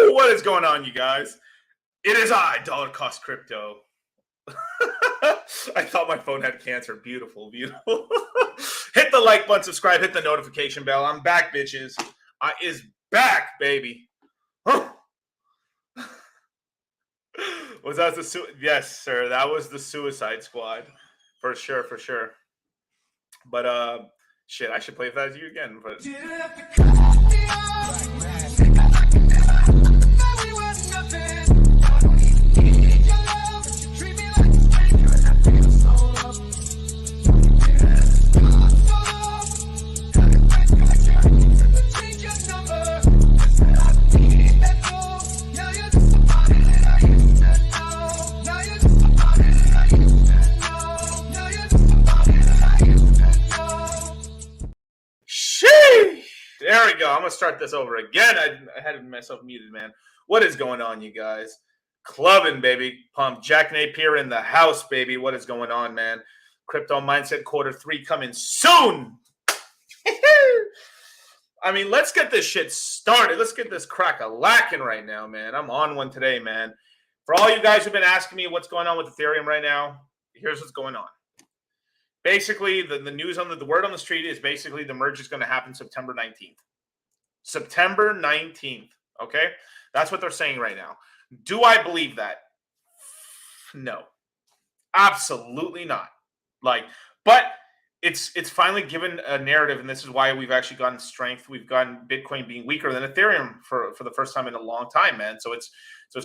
What is going on, you guys? It is I, Dollar Cost Crypto. I thought my phone had cancer. Beautiful, beautiful. Hit the like button, subscribe, hit the notification bell. I'm back, bitches. I is back, baby. Was that the yes, sir? That was the Suicide Squad, for sure, for sure. But shit, I should play that as you again. But we go. I'm going to start this over again. I had myself muted, man. What is going on, you guys? Clubbing, baby. Pump. Jack Napier in the house, baby. What is going on, man? Crypto Mindset Q3 coming soon. I mean, let's get this shit started. Let's get this crack-a-lacking right now, man. I'm on one today, man. For all you guys who've been asking me what's going on with Ethereum right now, here's what's going on. Basically, the news on the word on the street is basically the merge is going to happen September 19th. September 19th, okay? That's what they're saying right now. Do I believe that? No. Absolutely not. But it's finally given a narrative, and this is why we've actually gotten strength. We've gotten Bitcoin being weaker than Ethereum for the first time in a long time, man. So it's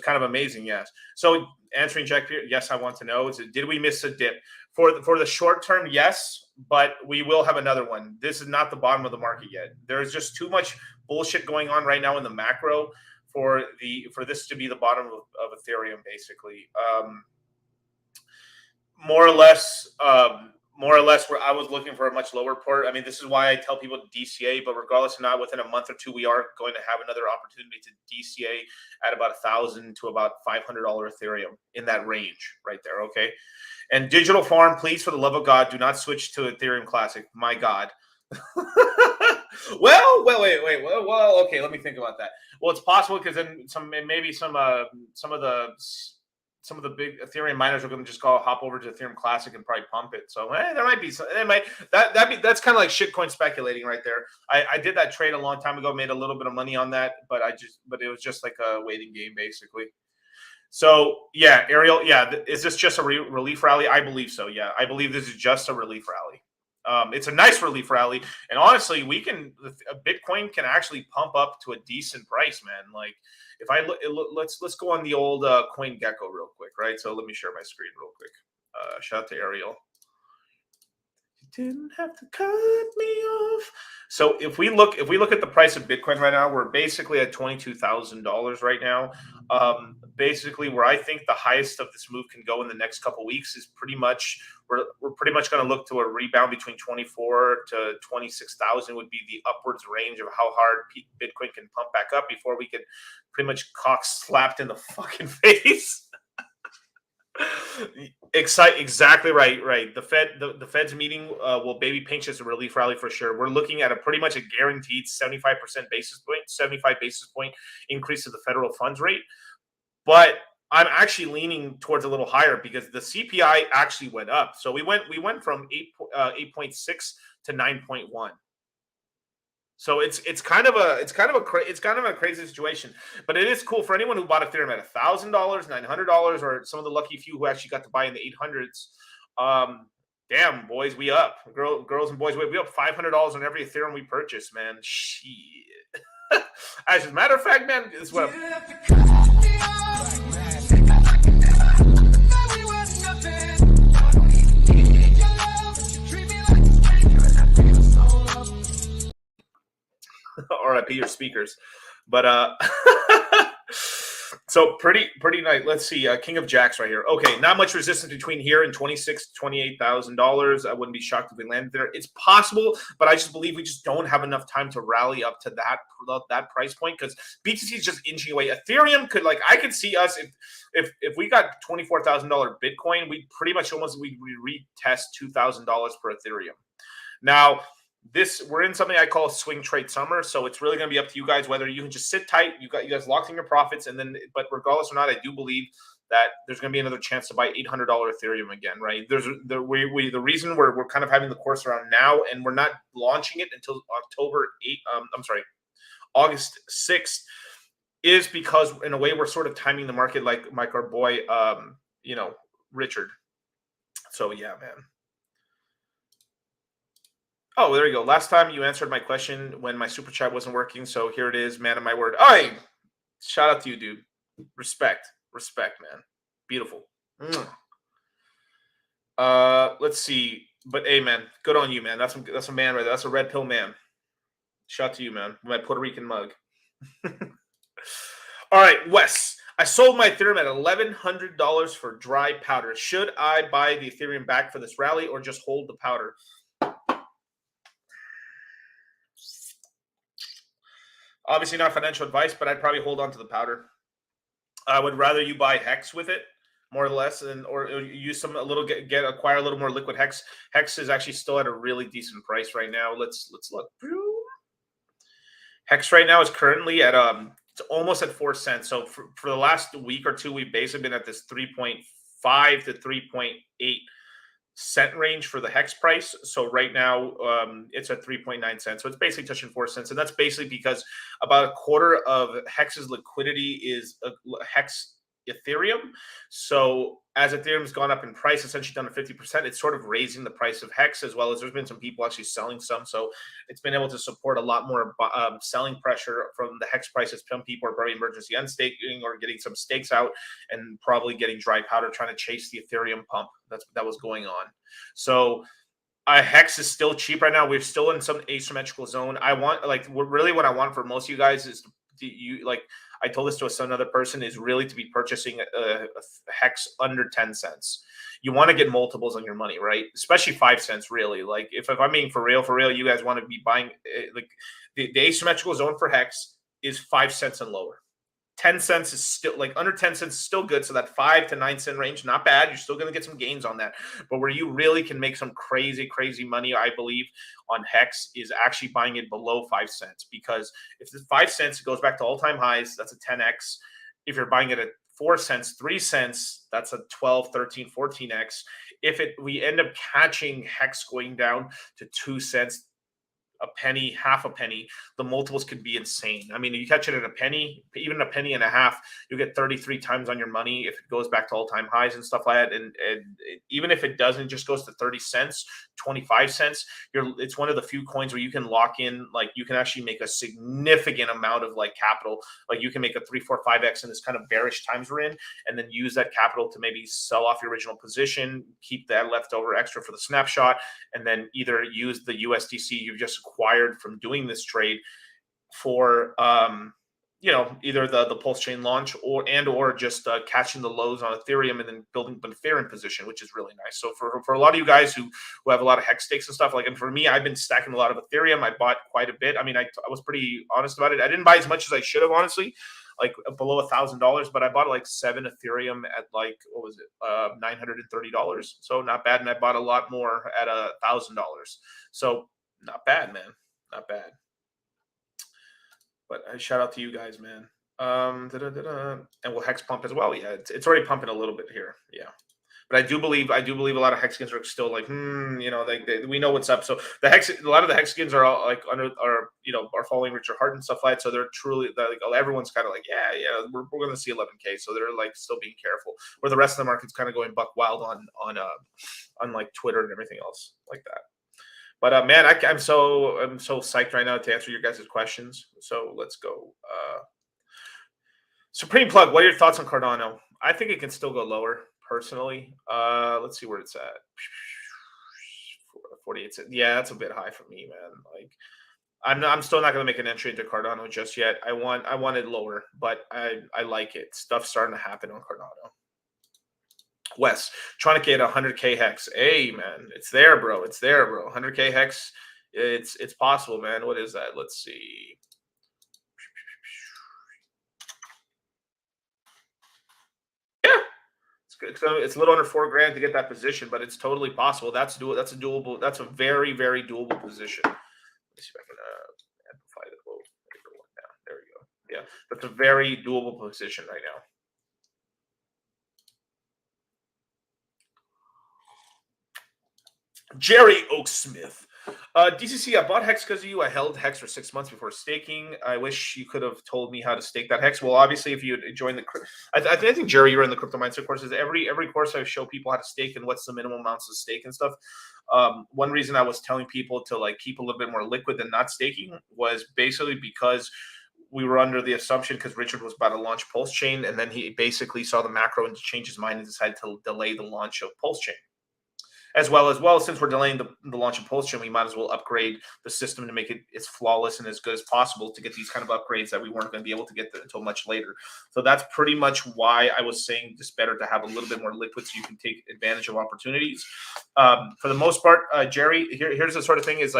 kind of amazing, yes. So answering Jack, yes, I want to know, did we miss a dip? For the short term, yes, but we will have another one. This is not the bottom of the market yet. There's just too much bullshit going on right now in the macro for this to be the bottom of Ethereum, basically. More or less, where I was looking for a much lower port. I mean, this is why I tell people to DCA, but regardless of not, within a month or two, we are going to have another opportunity to DCA at about $1,000 to about $500 Ethereum, in that range right there, okay? And Digital Farm, please, for the love of God, do not switch to Ethereum Classic. My God. Well, okay, let me think about that. Well, it's possible because then some of the big Ethereum miners are going to just hop over to Ethereum Classic and probably pump it. So there might be some. That's kind of like shitcoin speculating right there. I did that trade a long time ago, made a little bit of money on that, but it was just like a waiting game basically. So yeah, Ariel, yeah, is this just a relief rally? I believe so. Yeah, I believe this is just a relief rally. It's a nice relief rally, and honestly, Bitcoin can actually pump up to a decent price, man. Like if I look, let's go on the old CoinGecko real quick, right? So let me share my screen real quick. Shout out to Ariel. You didn't have to cut me off. So if we look at the price of Bitcoin right now, we're basically at $22,000 right now. Basically, where I think the highest of this move can go in the next couple weeks is pretty much we're pretty much going to look to a rebound between 24 to 26,000 would be the upwards range of how hard Bitcoin can pump back up before we get pretty much cock slapped in the fucking face. Exactly right. The Fed's meeting will baby pinch as a relief rally for sure. We're looking at a pretty much a guaranteed 75 basis point increase to the federal funds rate. But I'm actually leaning towards a little higher because the CPI actually went up. So we went from 8.6 to 9.1. So it's kind of a crazy situation, but it is cool for anyone who bought Ethereum at $1,000, $900, or some of the lucky few who actually got to buy in the 800s. Damn, boys, we up. Girls and boys, we up $500 on every Ethereum we purchase, man. Shit. As a matter of fact, man, this is what. RIP your speakers, but so pretty nice. Let's see, King of Jacks right here. Okay, not much resistance between here and $28,000. I wouldn't be shocked if we landed there. It's possible, but I just believe we just don't have enough time to rally up to that price point because BTC is just inching away. Ethereum could I could see us if we got $24,000 Bitcoin, we pretty much we retest $2,000 per Ethereum. Now. We're in something I call swing trade summer, so it's really going to be up to you guys whether you can just sit tight. You guys locked in your profits, but regardless or not, I do believe that there's going to be another chance to buy $800 Ethereum again, right? The reason we're kind of having the course around now, and we're not launching it until August 6th, is because in a way we're sort of timing the market like our boy, Richard. So yeah, man. Oh, there you go. Last time you answered my question when my super chat wasn't working. So here it is, man of my word. All right. Shout out to you, dude. Respect, man. Beautiful. Let's see. But hey, man, good on you, man. That's a man right there. That's a red pill man. Shout out to you, man. My Puerto Rican mug. All right, Wes. I sold my Ethereum at $1,100 for dry powder. Should I buy the Ethereum back for this rally or just hold the powder? Obviously not financial advice, but I'd probably hold on to the powder. I would rather you buy hex with it, more or less, and or use some a little get acquire a little more liquid hex. Hex is actually still at a really decent price right now. Let's look. Hex right now is currently at it's almost at 4 cents. So for the last week or two, we've basically been at this 3.5 to 3.8 cent range for the hex price. So right now it's at 3.9 cents. So it's basically touching 4 cents. And that's basically because about a quarter of hex's liquidity is hex Ethereum. So as Ethereum's gone up in price, essentially down to 50%, it's sort of raising the price of hex, as well as there's been some people actually selling some. So it's been able to support a lot more selling pressure from the hex prices. Some people are probably emergency unstaking or getting some stakes out and probably getting dry powder trying to chase the Ethereum pump that was going on. So hex is still cheap right now. We're still in some asymmetrical zone. I want really what I want for most of you guys is I told this to another person, is really to be purchasing a hex under 10 cents. You want to get multiples on your money, right? Especially 5 cents, really. Like if I'm being for real, you guys want to be buying like the asymmetrical zone for hex is 5 cents and lower. 10 cents is still under 10 cents is still good. So that 5 to 9 cent range, not bad. You're still going to get some gains on that. But where you really can make some crazy money, I believe, on hex is actually buying it below 5 cents. Because if it's 5 cents, it goes back to all-time highs. That's a 10x. If you're buying it at 4 cents, 3 cents, that's a 12, 13, 14x. If we end up catching hex going down to 2 cents, a penny, half a penny, the multiples could be insane. I mean, if you catch it at a penny, even a penny and a half, you get 33 times on your money if it goes back to all-time highs and stuff like that. And even if it doesn't, just goes to 30 cents, 25 cents, it's one of the few coins where you can lock in, you can actually make a significant amount of capital. You can make a 3, 4, 5x in this kind of bearish times we're in, and then use that capital to maybe sell off your original position, keep that leftover extra for the snapshot, and then either use the USDC you've just acquired from doing this trade for either the pulse chain launch or just catching the lows on Ethereum and then building an Ethereum position, which is really nice. So for a lot of you guys who have a lot of hex stakes and stuff, and for me, I've been stacking a lot of Ethereum. I bought quite a bit. I mean, I was pretty honest about it. I didn't buy as much as I should have, honestly, below $1,000, but I bought 7 Ethereum at $930. So not bad. And I bought a lot more at $1,000. So not bad, man. Not bad. But shout out to you guys, man. And we'll hex pump as well. Yeah, it's already pumping a little bit here. Yeah. But I do believe a lot of hexagons are still we know what's up. So a lot of the hexagons are all are following Richard Hart and stuff like that. So they're truly everyone's kind of yeah, we're going to see 11K. So they're still being careful. Where the rest of the market's kind of going buck wild on Twitter and everything else like that. But man, I'm so psyched right now to answer your guys' questions. So let's go. Supreme Plug, what are your thoughts on Cardano? I think it can still go lower, personally. Let's see where it's at. 48 cents. Yeah, that's a bit high for me, man. I'm still not going to make an entry into Cardano just yet. I want it lower, but I like it. Stuff's starting to happen on Cardano. Wes, trying to get 100K hex. Hey, man, it's there, bro. It's there, bro. 100K hex. It's possible, man. What is that? Let's see. Yeah, it's a little under $4,000 to get that position, but it's totally possible. That's doable. That's a very, very doable position. Let me see if I can amplify the quote. There we go. Yeah, that's a very doable position right now. Jerry Oaksmith. DCC, I bought Hex because of you. I held Hex for 6 months before staking. I wish you could have told me how to stake that Hex. Well, obviously, if you join the, I think Jerry, you're in the crypto mindset courses. Every course I show people how to stake and what's the minimum amounts of stake and stuff. One reason I was telling people to keep a little bit more liquid than not staking was basically because we were under the assumption, because Richard was about to launch Pulse Chain, and then he basically saw the macro and changed his mind and decided to delay the launch of Pulse Chain. As well, since we're delaying the launch of Pulse Chain, we might as well upgrade the system to make it as flawless and as good as possible to get these kind of upgrades that we weren't going to be able to get until much later. So that's pretty much why I was saying it's better to have a little bit more liquid so you can take advantage of opportunities. For the most part, Jerry, here's the sort of thing is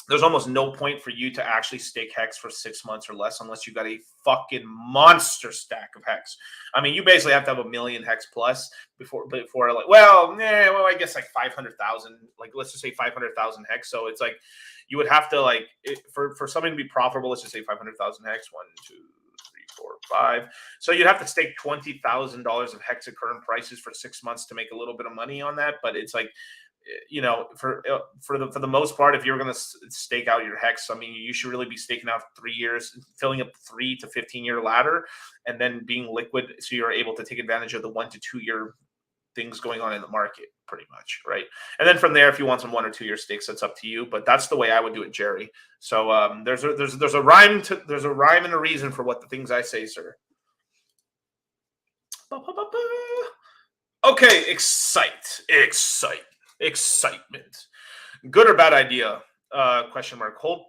there's almost no point for you to actually stake Hex for 6 months or less unless you got a fucking monster stack of Hex. I mean, you basically have to have 1 million Hex plus before like, well, I guess like 500,000, like let's just say 500,000 Hex. So it's like you would have to like for something to be profitable, let's just say 500,000 Hex. 1, 2, 3, 4, 5. So you'd have to stake $20,000 of Hex at current prices for 6 months to make a little bit of money on that. But it's like, you know, for the most part, if you're going to stake out your Hex, I mean, you should really be staking out 3 years, filling up 3 to 15-year ladder, and then being liquid, so you're able to take advantage of the 1 to 2 year things going on in the market, pretty much, right? And then from there, if you want some 1 or 2 year stakes, that's up to you. But that's the way I would do it, Jerry. So there's a rhyme and a reason for what the things I say, sir. Okay, excitement. Good or bad idea? Question mark. Hold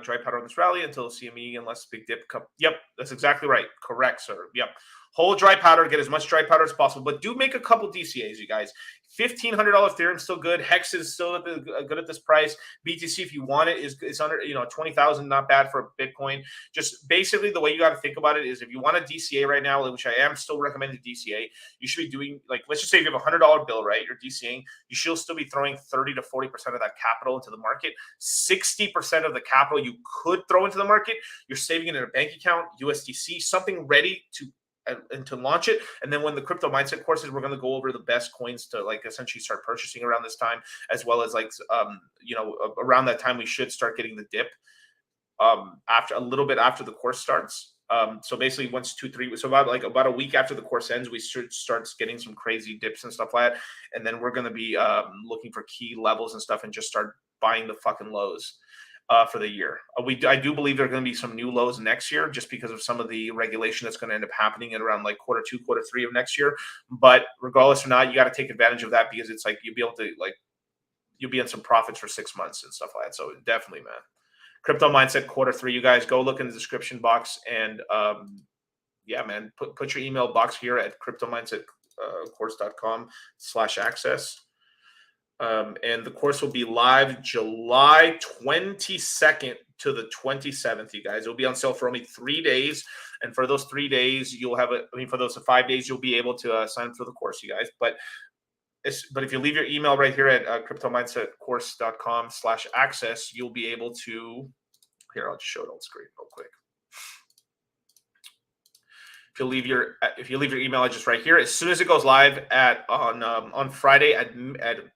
dry powder on this rally until CME unless big dip. Yep, that's exactly right. Correct, sir. Yep. Hold dry powder, get as much dry powder as possible, but do make a couple DCAs, you guys. $1,500 Ethereum still good. Hex is still good at this price. BTC, if you want it, is under 20,000. Not bad for Bitcoin. Just basically the way you got to think about it is if you want a DCA right now, which I am still recommending DCA, you should be doing like, let's just say if you have a $100 bill, right? You're DCAing, you should still be throwing 30 to 40% of that capital into the market. 60% of the capital you could throw into the market, you're saving it in a bank account, USDC, something ready to launch it. And then when the crypto mindset courses, we're going to go over the best coins to like essentially start purchasing around this time, as well as like around that time we should start getting the dip after a little bit after the course starts. So basically once 2-3, so about a week after the course ends, we should start getting some crazy dips and stuff like that. And then we're going to be looking for key levels and stuff and just start buying the fucking lows for the year. I do believe there are going to be some new lows next year just because of some of the regulation that's going to end up happening at around like quarter 2, quarter 3 of next year. But regardless or not, you got to take advantage of that because it's like you'll be able to you'll be in some profits for 6 months and stuff like that. So definitely, man. Crypto Mindset quarter 3, you guys go look in the description box and yeah, man, put your email box here at cryptomindsetcourse.com/access. And the course will be live July 22nd to the 27th, you guys. It'll be on sale for only 3 days. And for those 3 days, you'll have for those 5 days, you'll be able to sign up for the course, you guys. But if you leave your email right here at cryptomindsetcourse.com/access, you'll be able to, here, I'll just show it on screen real quick. If you leave your email address right here, as soon as it goes live on Friday at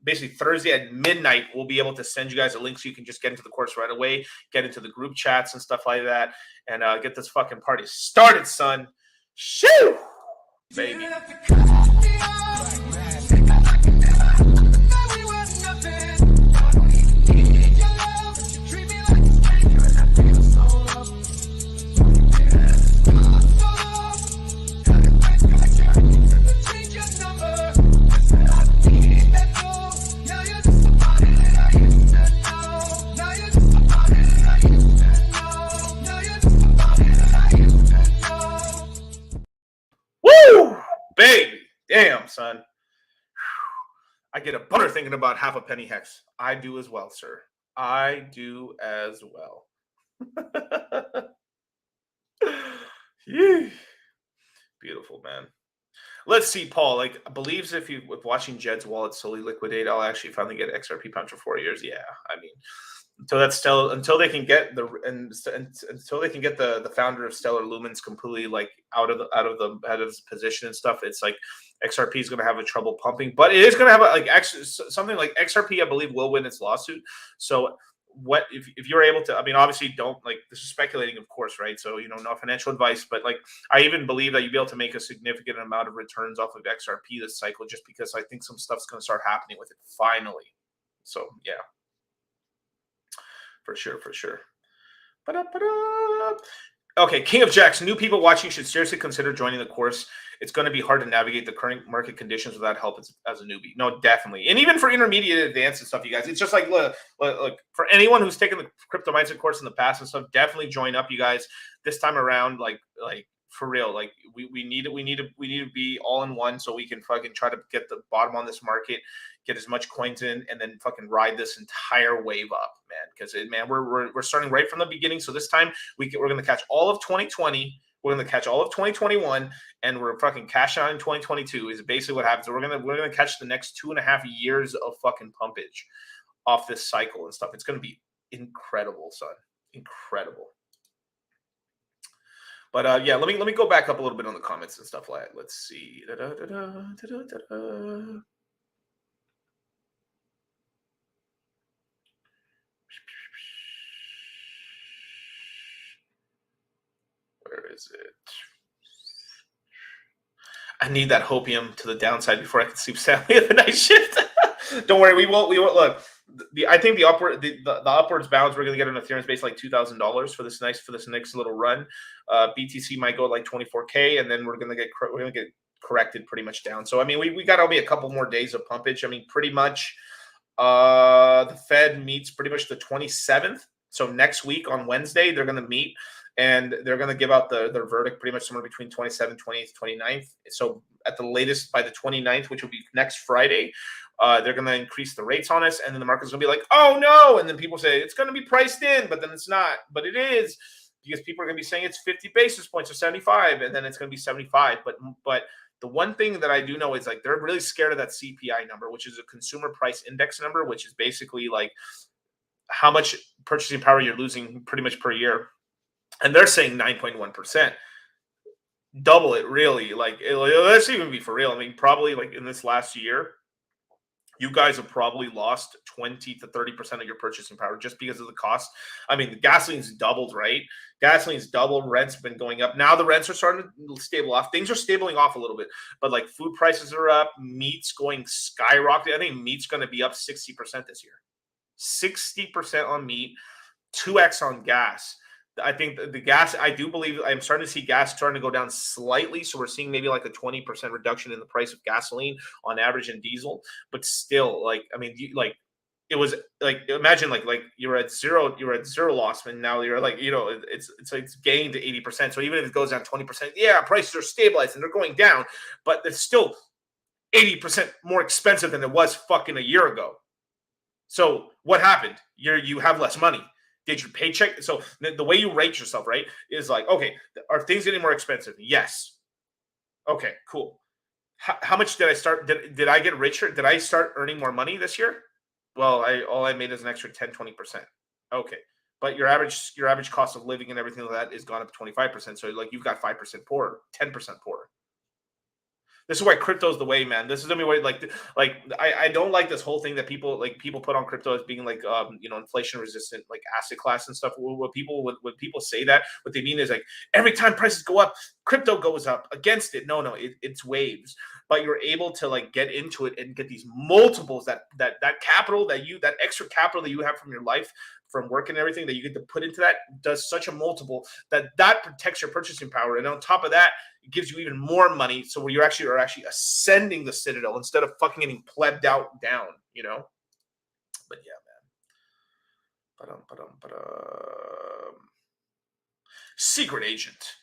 basically Thursday at midnight, we'll be able to send you guys a link so you can just get into the course right away, get into the group chats and stuff like that, and get this fucking party started, son. Shoo, baby. Baby, damn, son. I get a butter thinking about half a penny Hex. I do as well, sir. I do as well. Beautiful, man. Let's see, Paul. Like, believes if watching Jed's wallet slowly liquidate, I'll actually finally get XRP punch for 4 years. Yeah, I mean, until they can get the founder of Stellar Lumens completely like out of his position and stuff, it's like XRP is going to have a trouble pumping, but it is going to have something like XRP, I believe, will win its lawsuit. So what if you're able to, I mean, obviously don't, like, this is speculating, of course, right? So, no financial advice, but like, I even believe that you'll be able to make a significant amount of returns off of XRP this cycle, just because I think some stuff's going to start happening with it finally. So yeah. For sure. Okay, King of Jacks. New people watching should seriously consider joining the course. It's going to be hard to navigate the current market conditions without help as a newbie. No, definitely. And even for intermediate, advanced and stuff, you guys, it's just like, look, for anyone who's taken the Crypto Mindset course in the past and stuff, definitely join up, you guys. This time around, like for real. Like we need to be all in one so we can fucking try to get the bottom on this market, get as much coins in, and then fucking ride this entire wave up, man. Because man, we're starting right from the beginning. So this time we're gonna catch all of 2020. We're going to catch all of 2021, and we're fucking cash out in 2022 is basically what happens. We're gonna catch the next 2.5 years of fucking pumpage off this cycle and stuff. It's going to be incredible, son. Incredible. But yeah, let me go back up a little bit on the comments and stuff like that. Let's see. Where is it? I need that hopium to the downside before I can sleep soundly at the night shift. Don't worry, we won't look. I think the upwards bounds we're going to get on Ethereum is basically like $2,000 for this next little run. BTC might go like 24K, and then we're going to get corrected pretty much down. So I mean, we got only a couple more days of pumpage. I mean, pretty much the Fed meets pretty much the 27th. So next week on Wednesday they're going to meet. And they're going to give out their verdict pretty much somewhere between 27th, 28th, 29th. So at the latest by the 29th, which will be next Friday, they're going to increase the rates on us. And then the market's going to be like, oh, no. And then people say it's going to be priced in, but then it's not. But it is, because people are going to be saying it's 50 basis points or 75, and then it's going to be 75. But the one thing that I do know is like they're really scared of that CPI number, which is a consumer price index number, which is basically like how much purchasing power you're losing pretty much per year. And they're saying 9.1%. Double it, really. Like, let's even be for real. I mean, probably like in this last year, you guys have probably lost 20 to 30% of your purchasing power just because of the cost. I mean, the gasoline's doubled, right? Gasoline's doubled. Rent's been going up. Now the rents are starting to stable off. Things are stabling off a little bit. But like food prices are up. Meat's going skyrocketing. I think meat's going to be up 60% this year. 60% on meat, 2x on gas. I think the gas, I do believe, I'm starting to see gas starting to go down slightly. So we're seeing maybe like a 20% reduction in the price of gasoline on average in diesel. But still, like, I mean, it was like, imagine like you're at zero loss, and now you're like, it's gained to 80%. So even if it goes down 20%, yeah, prices are stabilized and they're going down, but it's still 80% more expensive than it was fucking a year ago. So what happened? You have less money. Did your paycheck? So the way you rate yourself, right, is like, okay, are things getting more expensive? Yes. Okay, cool. How much did I start? Did I get richer? Did I start earning more money this year? Well, all I made is an extra 10, 20%. Okay. But your average cost of living and everything like that is gone up 25%. So like you've got 5% poorer, 10% poorer. This is why crypto is the way, man. This is the way. Like I don't like this whole thing that people put on crypto as being like inflation resistant like asset class and stuff. When people say that, what they mean is like every time prices go up, crypto goes up against it. No, it's waves. But you're able to like get into it and get these multiples that capital that extra capital that you have from your life, from work and everything that you get to put into that does such a multiple that protects your purchasing power. And on top of that, it gives you even more money. So where you are actually ascending the citadel instead of fucking getting plebbed out down, But yeah, man. Secret agent.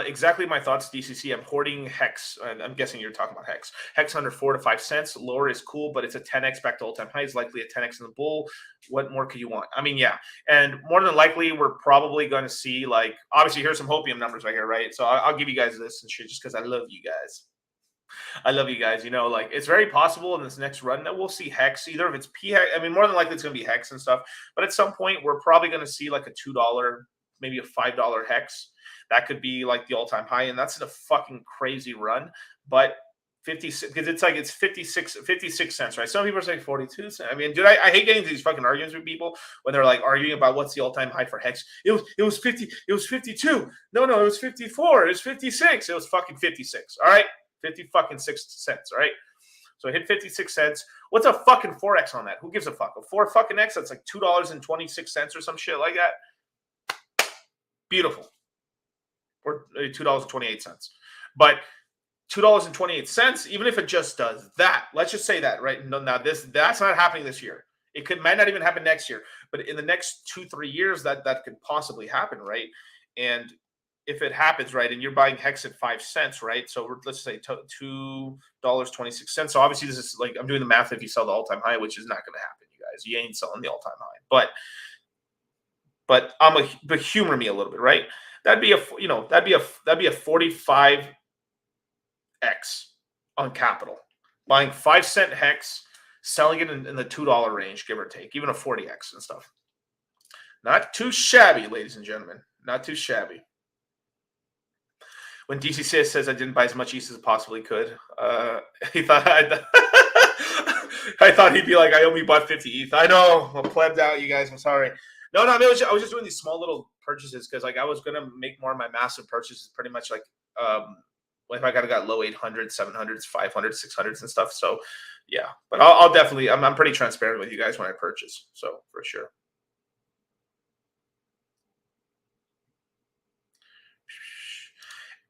Exactly my thoughts, DCC. I'm hoarding Hex, and I'm guessing you're talking about Hex. Hex under 4 to 5 cents. Lower is cool, but it's a 10x back to all-time highs, likely a 10x in the bull. What more could you want? I mean, yeah. And more than likely, we're probably going to see, like, obviously, here's some hopium numbers right here, right? So I'll give you guys this and shit just because I love you guys. Like, it's very possible in this next run that we'll see Hex, either if it's P-Hex. I mean, more than likely, it's going to be Hex and stuff. But at some point, we're probably going to see, like, a $2, maybe a $5 Hex. That could be like the all-time high, and that's in a fucking crazy run. But 56, because it's 56 cents, right? Some people are saying 42 cents. I mean, dude, I hate getting into these fucking arguments with people when they're like arguing about what's the all-time high for Hex. It was 50. It was 52. No, it was 54. It was 56. It was fucking 56. All right, 50 fucking 6 cents. All right. So it hit 56 cents. What's a fucking 4x on that? Who gives a fuck? A 4 fucking X? That's like $2.26 or some shit like that. Beautiful. Or $2.28. But $2.28, even if it just does that, let's just say that, right? No, now that's not happening this year. Might not even happen next year. But in the next 2-3 years, that could possibly happen, right? And if it happens, right, and you're buying hex at 5 cents, right? So let's say $2.26. So obviously this is like I'm doing the math if you sell the all-time high, which is not going to happen, you guys. You ain't selling the all-time high. But but humor me a little bit, right? That'd be that'd be a 45x on capital. Buying 5 cent hex, selling it in the $2 range, give or take, even a 40x and stuff. Not too shabby, ladies and gentlemen. Not too shabby. When DCCS says I didn't buy as much ETH as I possibly could, he thought I thought he'd be like, I only bought 50 ETH. I know, I'm plebbed out, you guys. I'm sorry. No, I was just doing these small little purchases because like I was gonna make more of my massive purchases, pretty much like if I got low 800s, 700s, 500s, 600s and stuff. So yeah, but I'll definitely I'm pretty transparent with you guys when I purchase. So for sure.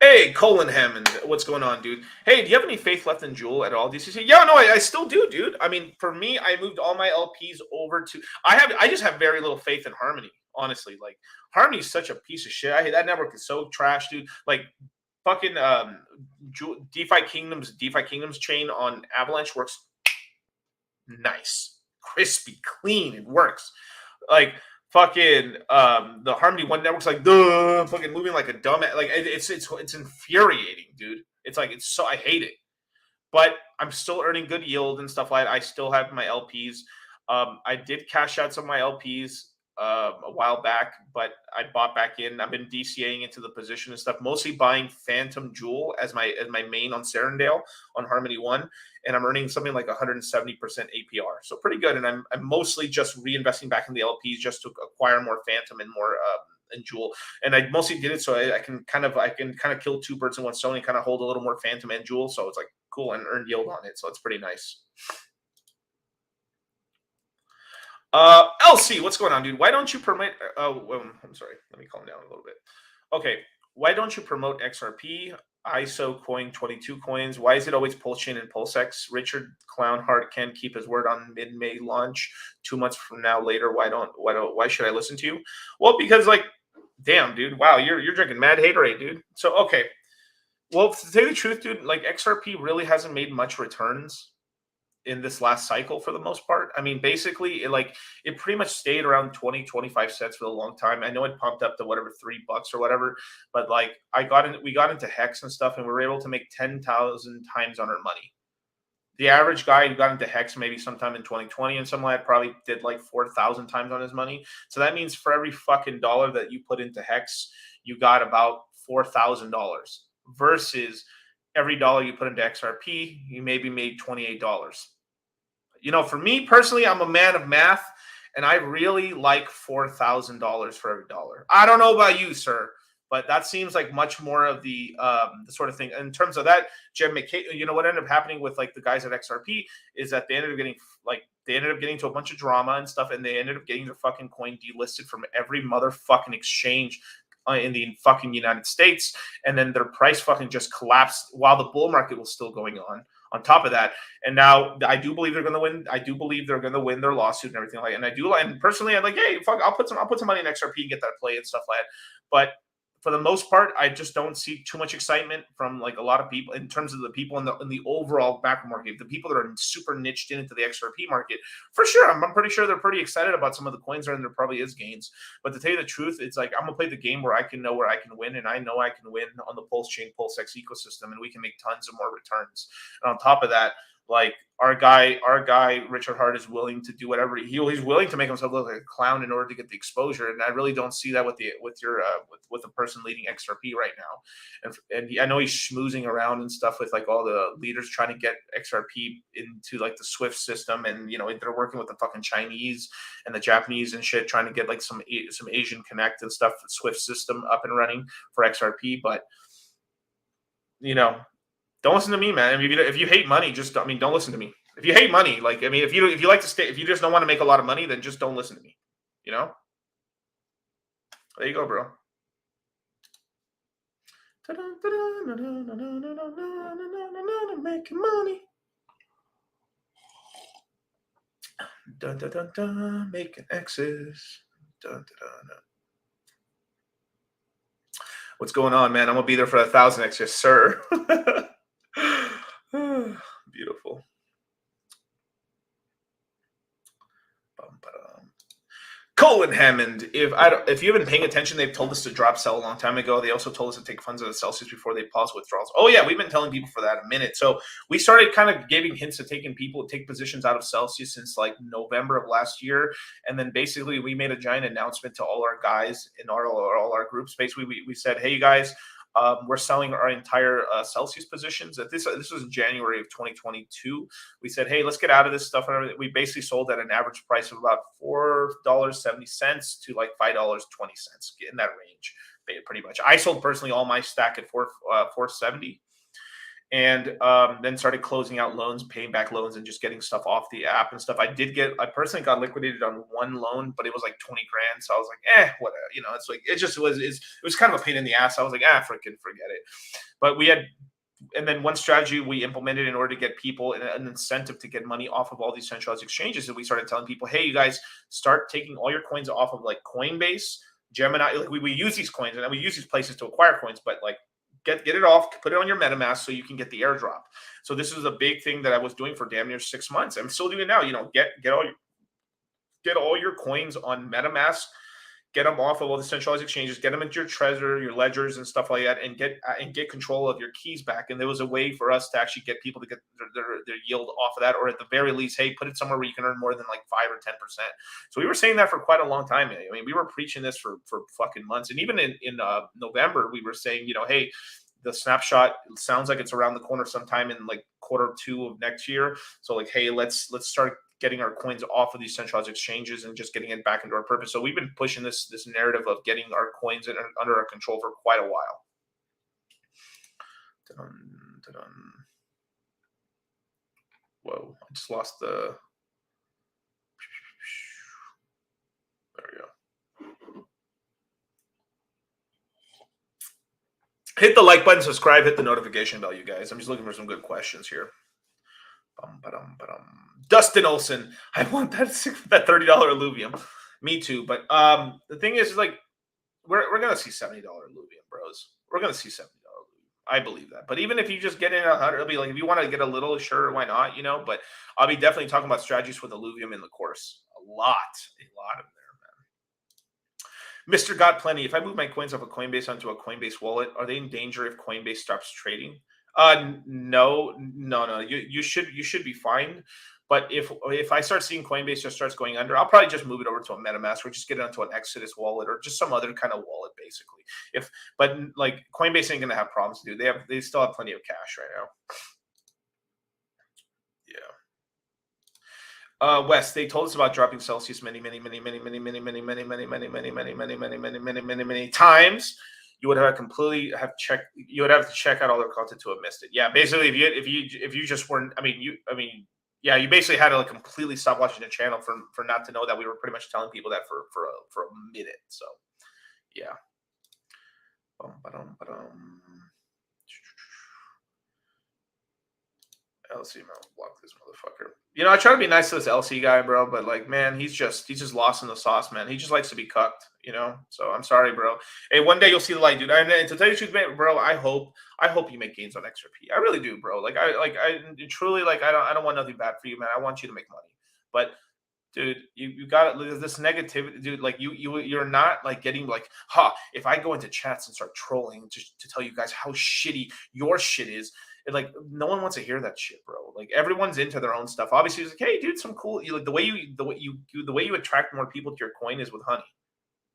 Hey, Colin Hammond, what's going on, dude? Hey, do you have any faith left in Jewel at all? DCC? Yeah, no, I still do, dude. I mean, for me, I moved all my LPs over to. I just have very little faith in Harmony, honestly. Like Harmony is such a piece of shit. That network is so trash, dude. Like fucking DeFi Kingdoms chain on Avalanche works nice, crispy, clean. It works. Like fucking the Harmony One network's like duh, fucking moving like a dumb like it's infuriating, dude. It's like it's so I hate it. But I'm still earning good yield and stuff like that. I still have my LPs. I did cash out some of my LPs a while back, but I bought back in. I've been DCAing into the position and stuff, mostly buying Phantom Jewel as my main on Serendale on Harmony One, and I'm earning something like 170% APR, so pretty good. And I'm mostly just reinvesting back in the LPs just to acquire more Phantom and more and Jewel. And I mostly did it so I can kind of kill two birds in one stone and kind of hold a little more Phantom and Jewel, so it's like cool and earn yield on it, so it's pretty nice. LC, what's going on, dude? Why don't you promote? I'm sorry. Let me calm down a little bit. Okay, why don't you promote XRP, ISO coin 22 coins? Why is it always Pulsechain and PulseX? Richard Clownheart can't keep his word on mid-May launch. 2 months from now later, why should I listen to you? Well, because like, damn, dude, wow, you're drinking mad haterade, dude. So okay, well, to tell you the truth, dude, like XRP really hasn't made much returns in this last cycle for the most part. I mean, basically, it pretty much stayed around 20-25 cents for a long time. I know it pumped up to whatever $3 or whatever, but like we got into Hex and stuff, and we were able to make 10,000 times on our money. The average guy who got into Hex maybe sometime in 2020 and something like that probably did like 4,000 times on his money. So that means for every fucking dollar that you put into Hex, you got about $4,000 versus every dollar you put into XRP, you maybe made $28. For me personally, I'm a man of math, and I really like $4,000 for every dollar. I don't know about you, sir, but that seems like much more of the sort of thing. In terms of that, Jim McKay, what ended up happening with like the guys at XRP is that they ended up getting to a bunch of drama and stuff, and they ended up getting their fucking coin delisted from every motherfucking exchange in the fucking United States, and then their price fucking just collapsed while the bull market was still going on top of that. And now I do believe they're going to win. I do believe they're going to win their lawsuit and everything like that. And personally, I'm like, hey, fuck, I'll put some money in XRP and get that play and stuff like that. But for the most part, I just don't see too much excitement from like a lot of people in terms of the people in the overall macro market. The people that are super niched into the XRP market, for sure, I'm pretty sure they're pretty excited about some of the coins there, and there probably is gains. But to tell you the truth, it's like I'm gonna play the game where I can know where I can win, and I know I can win on the Pulsechain, PulseX ecosystem, and we can make tons of more returns. And on top of that, like our guy Richard Hart is willing to do whatever he's willing to make himself look like a clown in order to get the exposure, and I really don't see that with the person leading XRP right now. And I know he's schmoozing around and stuff with like all the leaders trying to get XRP into like the Swift system, and they're working with the fucking Chinese and the Japanese and shit, trying to get like some Asian Connect and stuff, the Swift system up and running for XRP, but don't listen to me, man. I mean, if you hate money, don't listen to me. If you hate money, if you like to stay, if you just don't want to make a lot of money, then just don't listen to me. There you go, bro. Making money. Dun, dun, dun, dun, making X's. Dun, dun, dun, dun. What's going on, man? I'm gonna be there for 1,000x, yes, sir. Beautiful. Bum-ba-dum. Colin Hammond. If you've been paying attention, they've told us to drop sell a long time ago. They also told us to take funds out of Celsius before they pause withdrawals. Oh yeah, we've been telling people for that a minute. So we started kind of giving hints to take positions out of Celsius since like November of last year, and then basically we made a giant announcement to all our guys in all our groups. Basically, we said, hey, you guys. We're selling our entire Celsius positions. This was in January of 2022. We said, hey, let's get out of this stuff. We basically sold at an average price of about $4.70 to like $5.20 in that range, pretty much. I sold personally all my stack at $4.70. And then started closing out loans, paying back loans, and just getting stuff off the app and stuff. I personally got liquidated on one loan, but it was like 20 grand. So I was like, whatever. It's like, it was kind of a pain in the ass. I was like, freaking forget it. But and then one strategy we implemented in order to get people an incentive to get money off of all these centralized exchanges. And we started telling people, hey, you guys start taking all your coins off of like Coinbase, Gemini. Like we use these coins and we use these places to acquire coins, but like, get it off, put it on your MetaMask so you can get the airdrop. So this is a big thing that I was doing for damn near 6 months. I'm still doing it now. Get all your coins on MetaMask, get them off of all the centralized exchanges, get them into your Trezor, your ledgers, and stuff like that, and get control of your keys back. And there was a way for us to actually get people to get their yield off of that, or at the very least, hey, put it somewhere where you can earn more than like 5 or 10%. So we were saying that for quite a long time. I mean, we were preaching this for fucking months, and even in November, we were saying, hey, the snapshot sounds like it's around the corner sometime in like Q2 of next year. So like, hey, let's start getting our coins off of these centralized exchanges and just getting it back into our purpose. So we've been pushing this narrative of getting our coins under our control for quite a while. Whoa, I just lost the. There we go. Hit the like button, subscribe, hit the notification bell, you guys. I'm just looking for some good questions here. Dustin Olson, I want that $30 Illuvium. Me too, but the thing is like we're gonna see $70 Illuvium, bros. We're gonna see $70 Illuvium. I believe that. But even if you just get in 100, it'll be like if you want to get a little, sure, why not? But I'll be definitely talking about strategies with Illuvium in the course. A lot of there, man. Mr. Got Plenty. If I move my coins off a Coinbase onto a Coinbase wallet, are they in danger if Coinbase stops trading? No. You should be fine. But if I start seeing Coinbase just starts going under, I'll probably just move it over to a MetaMask or just get it onto an Exodus wallet or just some other kind of wallet, basically. But like Coinbase ain't gonna have problems to do. They still have plenty of cash right now. Yeah. Wes, they told us about dropping Celsius many times. You would have you would have to check out all their content to have missed it. Yeah, basically, if you just weren't, yeah, you basically had to like completely stop watching the channel for not to know that we were pretty much telling people that for a minute. So, yeah. LC, man, block this motherfucker. I try to be nice to this LC guy, bro, but like, man, he's just lost in the sauce, man. He just likes to be cucked, So I'm sorry, bro. Hey, one day you'll see the light, dude. And to tell you the truth, man, bro, I hope you make gains on XRP. I really do, bro. Like, I truly like. I don't want nothing bad for you, man. I want you to make money, but. Dude, you got this negativity, dude. Like you're not like getting like, if I go into chats and start trolling just to tell you guys how shitty your shit is, like no one wants to hear that shit, bro. Like everyone's into their own stuff. Obviously, it's like, hey, dude, some cool. Like the way you attract more people to your coin is with honey,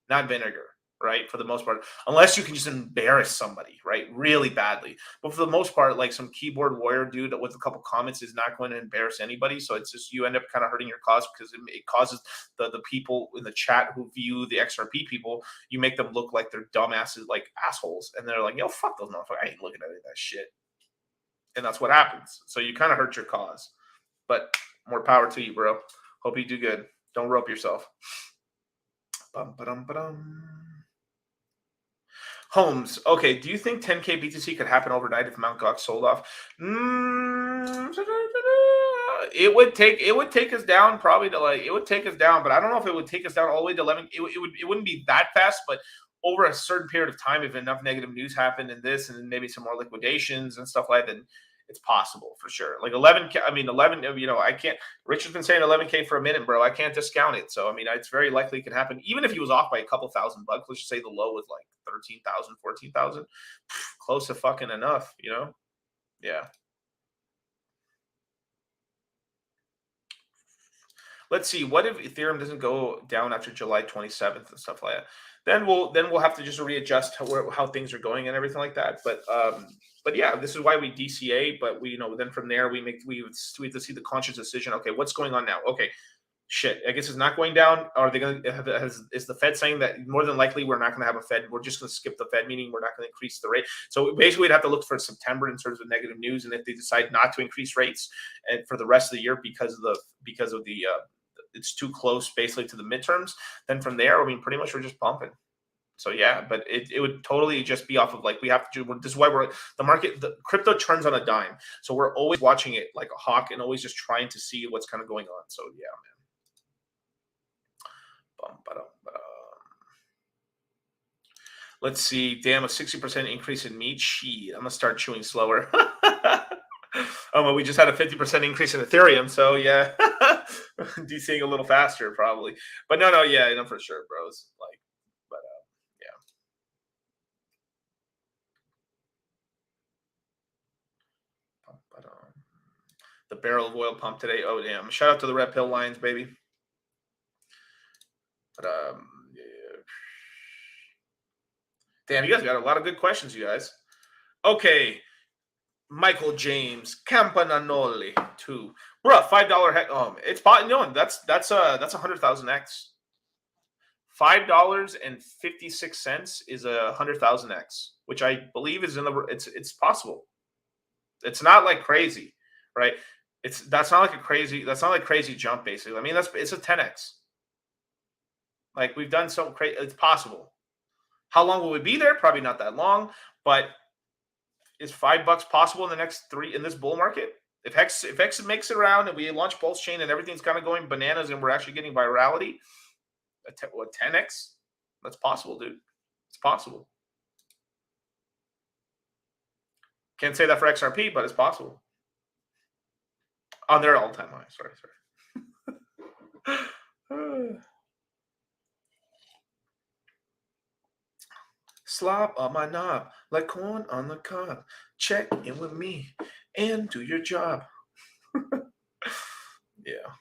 not vinegar. Right, for the most part, unless you can just embarrass somebody, right, really badly. But for the most part, like some keyboard warrior dude with a couple comments is not going to embarrass anybody. So it's just you end up kind of hurting your cause because it causes the people in the chat who view the XRP people, you make them look like they're dumbasses, like assholes, and they're like, fuck those motherfuckers. I ain't looking at any of that shit, and that's what happens. So you kind of hurt your cause. But more power to you, bro. Hope you do good. Don't rope yourself. Holmes, okay. Do you think 10K BTC could happen overnight if Mt. Gox sold off? It would take us down probably to like. It would take us down, but I don't know if it would take us down all the way to 11. It wouldn't be that fast, but over a certain period of time, if enough negative news happened in this, and then maybe some more liquidations and stuff like that, then it's possible for sure. Like 11K, I mean 11. I can't. Richard's been saying 11K for a minute, bro. I can't discount it. So I mean, it's very likely it can happen, even if he was off by a couple $1,000. Let's just say the low was like 13,000, 14,000, close to fucking enough. Yeah. Let's see. What if Ethereum doesn't go down after July 27th and stuff like that? Then we'll have to just readjust how things are going and everything like that. But yeah, this is why we DCA. But then from there we have to see the conscious decision. Okay, what's going on now? Okay, shit. I guess it's not going down. Are they going to is the Fed saying that more than likely we're not going to have a Fed? We're just going to skip the Fed meeting. We're not going to increase the rate. So basically, we'd have to look for September in terms of negative news, and if they decide not to increase rates and for the rest of the year because of the it's too close basically to the midterms, then from there, I mean, pretty much we're just pumping. So yeah, but it would totally just be off of like we have to do. This is why the crypto turns on a dime. So we're always watching it like a hawk and always just trying to see what's kind of going on. So yeah, man. Let's see. Damn, a 60% increase in meat. Shit, I'm gonna start chewing slower. Well, we just had a 50% increase in Ethereum, so yeah, DCing a little faster probably. But no, yeah, for sure, bros. Like, but yeah. The barrel of oil pump today. Oh damn! Shout out to the Red Pill Lions, baby. But yeah. Damn, you guys got a lot of good questions, you guys. Okay. Michael James Campananoli 2. Bro, $5 heck. It's that's 100,000x. $5.56 is 100,000x, which I believe is it's possible. It's not like crazy, right? That's not like crazy jump basically. I mean, it's a 10x. Like we've done so crazy, it's possible. How long will we be there? Probably not that long, but is $5 possible in the next 3 in this bull market? If Hex makes it around and we launch Pulse Chain and everything's kind of going bananas and we're actually getting virality, a 10x, that's possible, dude. It's possible. Can't say that for XRP, but it's possible. On their all-time high. Sorry. Slop on my knob, like corn on the cob. Check in with me and do your job. Yeah.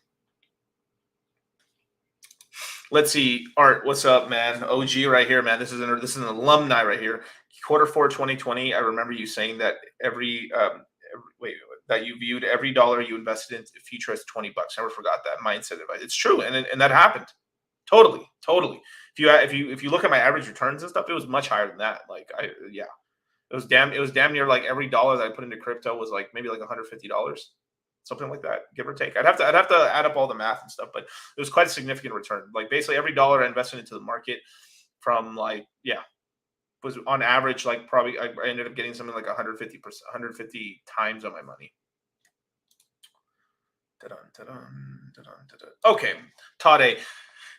Let's see. Art, what's up, man? OG right here, man. This is an alumni right here. Q4 2020. I remember you saying that that you viewed every dollar you invested in the future as $20. Never forgot that mindset advice. It's true, and that happened. Totally. If you look at my average returns and stuff, it was much higher than that. Like it was damn near like every dollar that I put into crypto was like maybe like $150, something like that, give or take. I'd have to add up all the math and stuff, but it was quite a significant return. Like basically every dollar I invested into the market from was on average like probably I ended up getting something like 150 times on my money. Okay, Tade.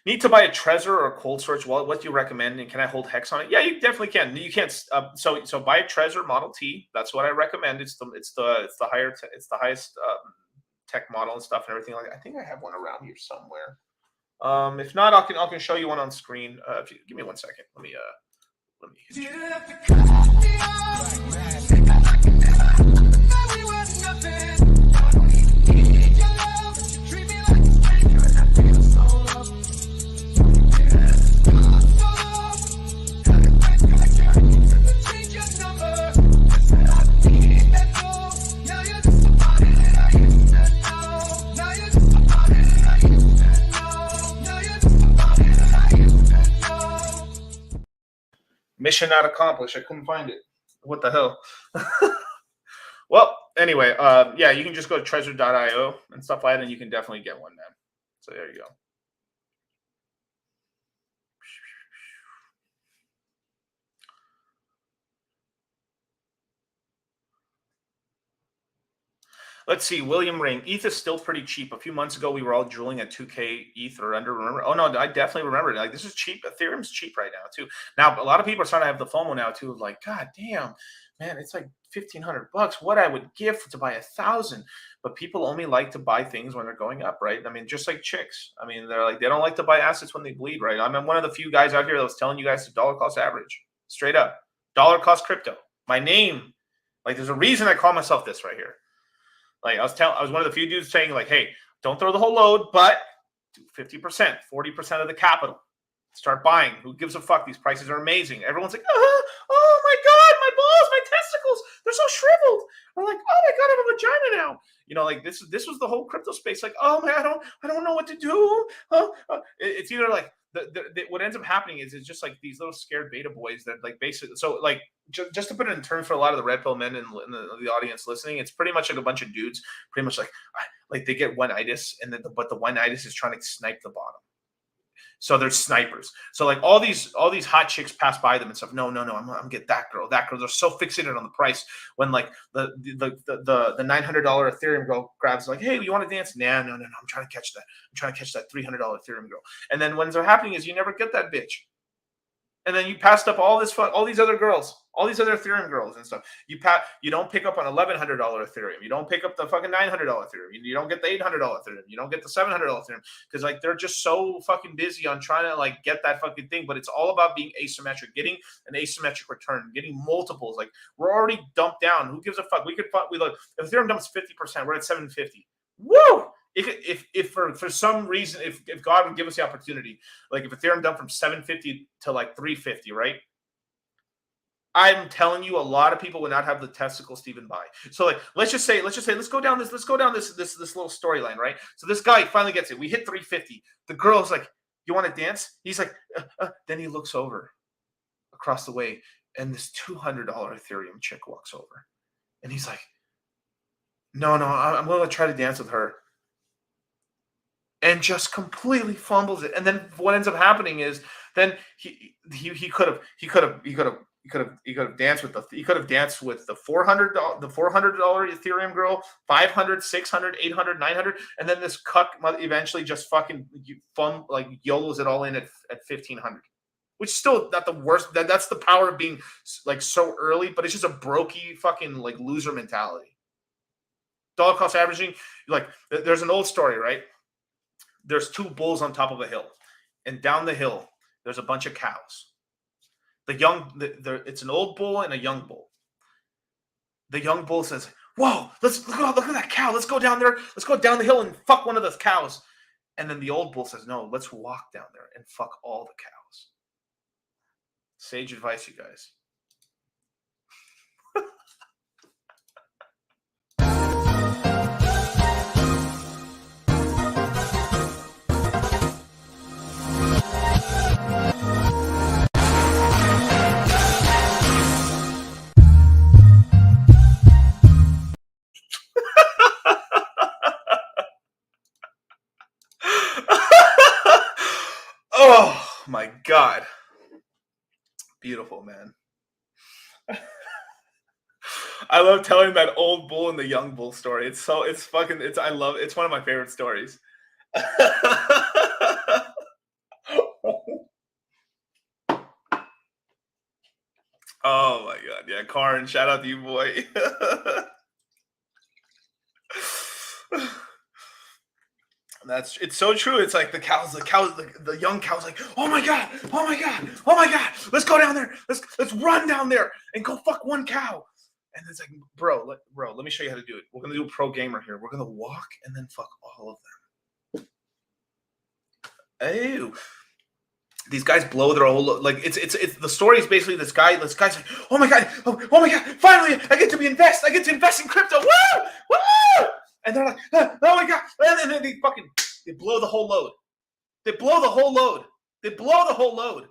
Need to buy a Trezor or a cold storage wallet. What do you recommend? And can I hold Hex on it? Yeah, you definitely can. You can't. So buy a Trezor Model T. That's what I recommend. It's the highest tech model and stuff and everything like that. I think I have one around here somewhere. If not, I can show you one on screen. If you give me 1 second, let me. Mission not accomplished. I couldn't find it. What the hell? Well, anyway, yeah, you can just go to trezor.io and stuff like that, and you can definitely get one, man. So there you go. Let's see. William Ring. ETH is still pretty cheap. A few months ago, we were all drooling at 2K ETH or under. Remember? Oh no, I definitely remember. Like, this is cheap. Ethereum's cheap right now too. Now a lot of people are starting to have the FOMO now too. Like, God damn, man, it's like $1,500. What I would give to buy 1,000. But people only like to buy things when they're going up, right? I mean, just like chicks. I mean, they don't like to buy assets when they bleed, right? I'm one of the few guys out here that was telling you guys to dollar cost average, straight up, dollar cost crypto. My name, like, there's a reason I call myself this right here. Like I was one of the few dudes saying, like, hey, don't throw the whole load, but do 50%, 40% of the capital. Start buying. Who gives a fuck? These prices are amazing. Everyone's like, oh my God, my balls, my testicles, they're so shriveled. I'm like, oh my God, I have a vagina now. You know, like this was the whole crypto space. Like, oh man, I don't know what to do. It's either like what ends up happening is it's just like these little scared beta boys that like basically. So like just to put it in terms for a lot of the red pill men in the audience listening, it's pretty much like a bunch of dudes, pretty much like they get one-itis, and then but the one-itis is trying to snipe the bottom. So they're snipers. So like all these hot chicks pass by them and stuff. No, I'm gonna get that girl. They're so fixated on the price. When like the $900 Ethereum girl grabs like, hey, you want to dance? Nah, no. I'm trying to catch that. I'm trying to catch that $300 Ethereum girl. And then what ends up happening is you never get that bitch. And then you passed up all these other girls, all these other Ethereum girls and stuff. You don't pick up on $1,100 Ethereum. You don't pick up the fucking $900 Ethereum. You don't get the $800 Ethereum. You don't get the $700 Ethereum because like they're just so fucking busy on trying to like get that fucking thing. But it's all about being asymmetric, getting an asymmetric return, getting multiples. Like we're already dumped down. Who gives a fuck? We look. If Ethereum dumps 50%, we're at 750. Woo! If for some reason, if God would give us the opportunity, like if Ethereum dumped from 750 to like 350, right? I'm telling you, a lot of people would not have the testicles to even buy. So like, let's go down this little storyline, right? So this guy finally gets it. We hit 350. The girl's like, you want to dance? He's like, then he looks over across the way, and this $200 Ethereum chick walks over, and he's like, no, I'm going to try to dance with her. And just completely fumbles it. And then what ends up happening is then he could have danced with the $400 Ethereum girl, 500, 600, 800, 900, and then this cuck eventually just fucking YOLOs it all in at 1,500, which is still not the worst. That's the power of being like so early, but it's just a brokey fucking like loser mentality. Dollar cost averaging, like there's an old story, right? There's two bulls on top of a hill, and down the hill there's a bunch of cows. It's an old bull and a young bull. The young bull says, "Whoa, look at that cow. Let's go down there. Let's go down the hill and fuck one of those cows." And then the old bull says, "No, let's walk down there and fuck all the cows." Sage advice, you guys. Oh my God. Beautiful, man. I love telling that old bull and the young bull story. It's one of my favorite stories. Oh my God. Yeah, Karin, shout out to you, boy. It's so true. It's like the young cow's like, oh my God, let's go down there. Let's run down there and go fuck one cow. And it's like, bro, let me show you how to do it. We're gonna do a pro gamer here. We're gonna walk and then fuck all of them. Oh, these guys blow their whole like it's the story is basically this guy's like, oh my God, finally I get to invest in crypto. Woo! And they're like, oh my God, and then they blow the whole load. They blow the whole load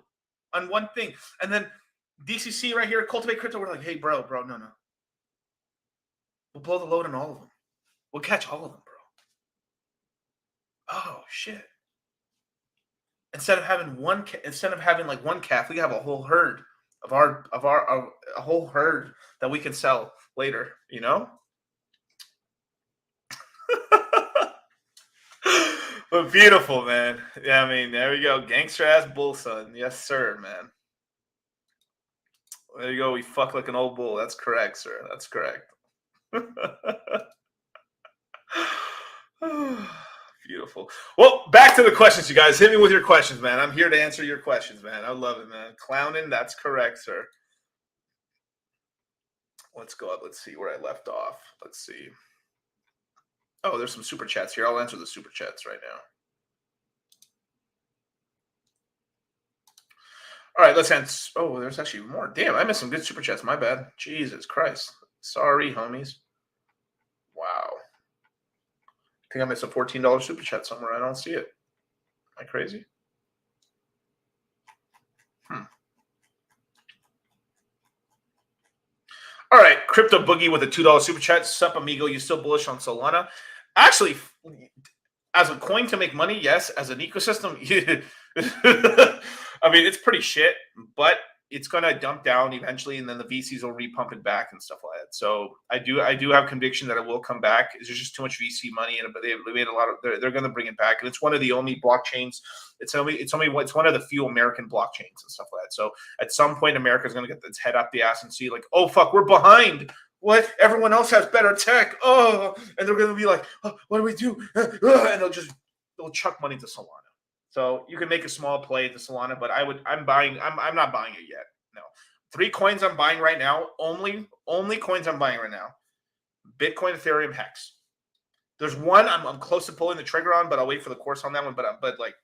on one thing. And then DCC right here, Cultivate Crypto, we're like, hey, bro, no. We'll blow the load on all of them. We'll catch all of them, bro. Oh shit. Instead of having one calf, we have a whole herd a whole herd that we can sell later, you know? But beautiful, man. Yeah, I mean, there we go. Gangster ass bull son. Yes, sir, man. There you go. We fuck like an old bull. That's correct, sir. That's correct. Beautiful. Well, back to the questions, you guys. Hit me with your questions, man. I'm here to answer your questions, man. I love it, man. Clowning, that's correct, sir. Let's go up. Let's see where I left off. Let's see. Oh, there's some super chats here. I'll answer the super chats right now. All right, let's end. Oh, there's actually more. Damn, I missed some good super chats. My bad. Jesus Christ. Sorry, homies. Wow. I think I missed a $14 super chat somewhere. I don't see it. Am I crazy? All right, Crypto Boogie with a $2 super chat. Sup, amigo? You still bullish on Solana? Actually, as a coin to make money, yes. As an ecosystem, I mean, it's pretty shit, but it's going to dump down eventually, and then the VCs will repump it back and stuff like that. So I do have conviction that it will come back. There's just too much VC money, and they made a lot of. They're going to bring it back, and it's one of the only blockchains. It's one of the few American blockchains and stuff like that. So at some point, America is going to get its head up the ass and see like, oh fuck, we're behind. What? Everyone else has better tech. Oh, and they're going to be like, oh, what do we do? And they'll chuck money to Solana. So you can make a small play to Solana, but I'm not buying it yet. No. 3 coins I'm buying right now. Only coins I'm buying right now. Bitcoin, Ethereum, Hex. There's one I'm close to pulling the trigger on, but I'll wait for the course on that one. But like,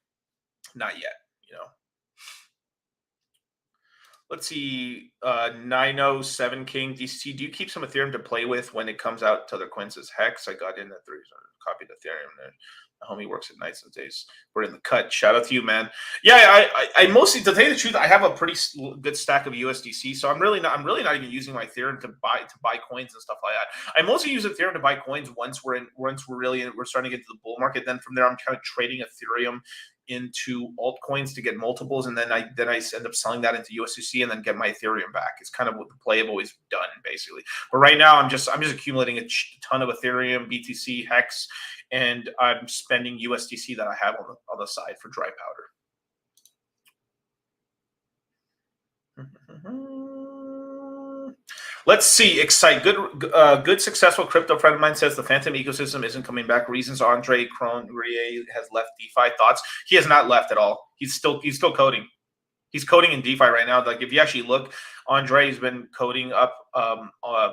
not yet. You know. Let's see. 907 King DCC. Do you keep some Ethereum to play with when it comes out to other coins as Hex? I got in at 3. Copied Ethereum there. Homie works at nights and days. We're in the cut. Shout out to you, man. Yeah, I mostly, to tell you the truth, I have a pretty good stack of USDC. So I'm really not even using my Ethereum to buy coins and stuff like that. I mostly use Ethereum to buy coins once we're starting to get to the bull market. Then from there, I'm kind of trading Ethereum into altcoins to get multiples, and then I end up selling that into USDC and then get my Ethereum back. It's kind of what the play I've always done, basically. But right now, I'm just accumulating a ton of Ethereum, BTC, Hex, and I'm spending USDC that I have on the side for dry powder. Let's see. Excite. Good, successful crypto friend of mine says the Phantom ecosystem isn't coming back. Reasons Andre Cronrier has left DeFi. Thoughts? He has not left at all. He's still coding. He's coding in DeFi right now. Like if you actually look, Andre's been coding up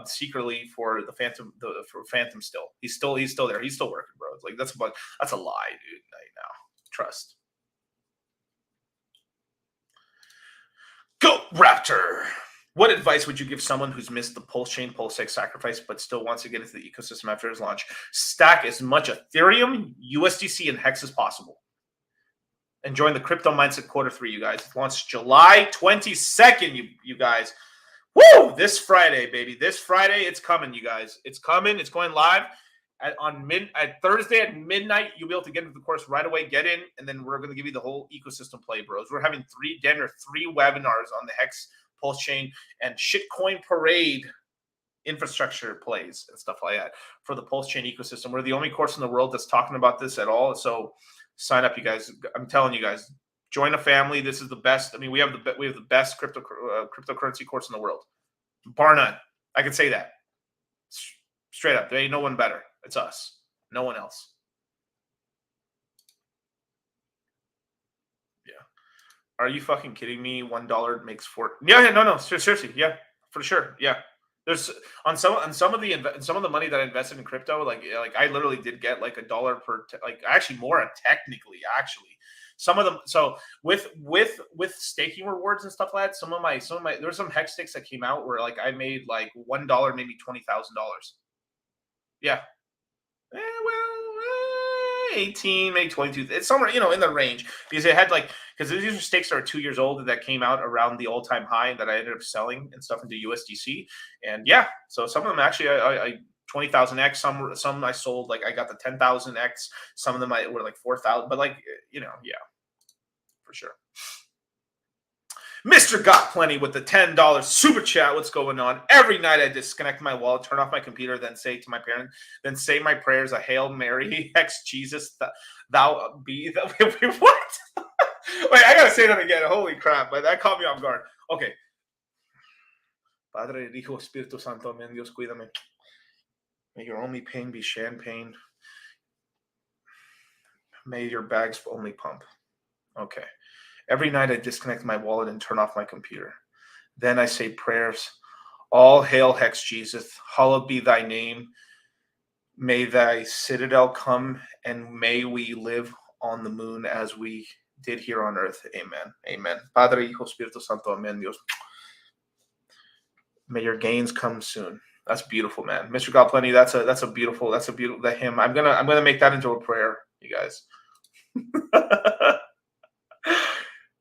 secretly for the Phantom, for Phantom still. He's still there. He's still working, bro. It's like that's a lie, dude. Right now, trust. Go Raptor. What advice would you give someone who's missed the Pulse Chain, PulseX sacrifice, but still wants to get into the ecosystem after his launch? Stack as much Ethereum, USDC, and Hex as possible. And join the Crypto Mindset Q3, you guys. It launched July 22nd, you guys. Woo! This Friday, baby. This Friday, it's coming, you guys. It's coming. It's going live at Thursday at midnight. You'll be able to get into the course right away. Get in, and then we're going to give you the whole ecosystem play, bros. We're having 3 webinars on the Hex, Pulse Chain, and Shitcoin Parade infrastructure plays and stuff like that for the Pulse Chain ecosystem. We're the only course in the world that's talking about this at all. So sign up, you guys. I'm telling you guys, join a family. This is the best. I mean, we have the best cryptocurrency course in the world, bar none. I can say that straight up. There ain't no one better. It's us. No one else. Yeah. Are you fucking kidding me? $1 makes 4. Yeah. No. Seriously. Yeah, for sure. Yeah. There's on some of the money that I invested in crypto, like I literally did get like $1 per, actually more technically, actually. Some of them, so with staking rewards and stuff like that, some of my there's some Hex sticks that came out where like I made like $1, maybe $20,000. Yeah. Well, 18, maybe 22. It's somewhere, in the range, because it had because these are stakes that are 2 years old that came out around the all-time high that I ended up selling and stuff into USDC. And yeah, so some of them actually I 20,000x, some I sold, like I got the 10,000x, some of them were like 4,000, but yeah, for sure. Mr. Got Plenty with the $10 super chat. What's going on? Every night I disconnect my wallet, turn off my computer, then say to my parents, then say my prayers, a Hail Mary, Hex Jesus, thou be the what? Wait, I gotta say that again. Holy crap! But that caught me off guard. Okay. Padre, Hijo, Espíritu Santo, Amen. Dios, cuídame. May your only pain be champagne. May your bags only pump. Okay. Every night I disconnect my wallet and turn off my computer. Then I say prayers. All hail Hex Jesus. Hallowed be thy name. May thy citadel come, and may we live on the moon as we did here on earth. Amen. Amen. Padre, Hijo, Espíritu Santo. Amen. Dios. May your gains come soon. That's beautiful, man. Mr. God Plenty, that's a beautiful that hymn. I'm gonna make that into a prayer, you guys.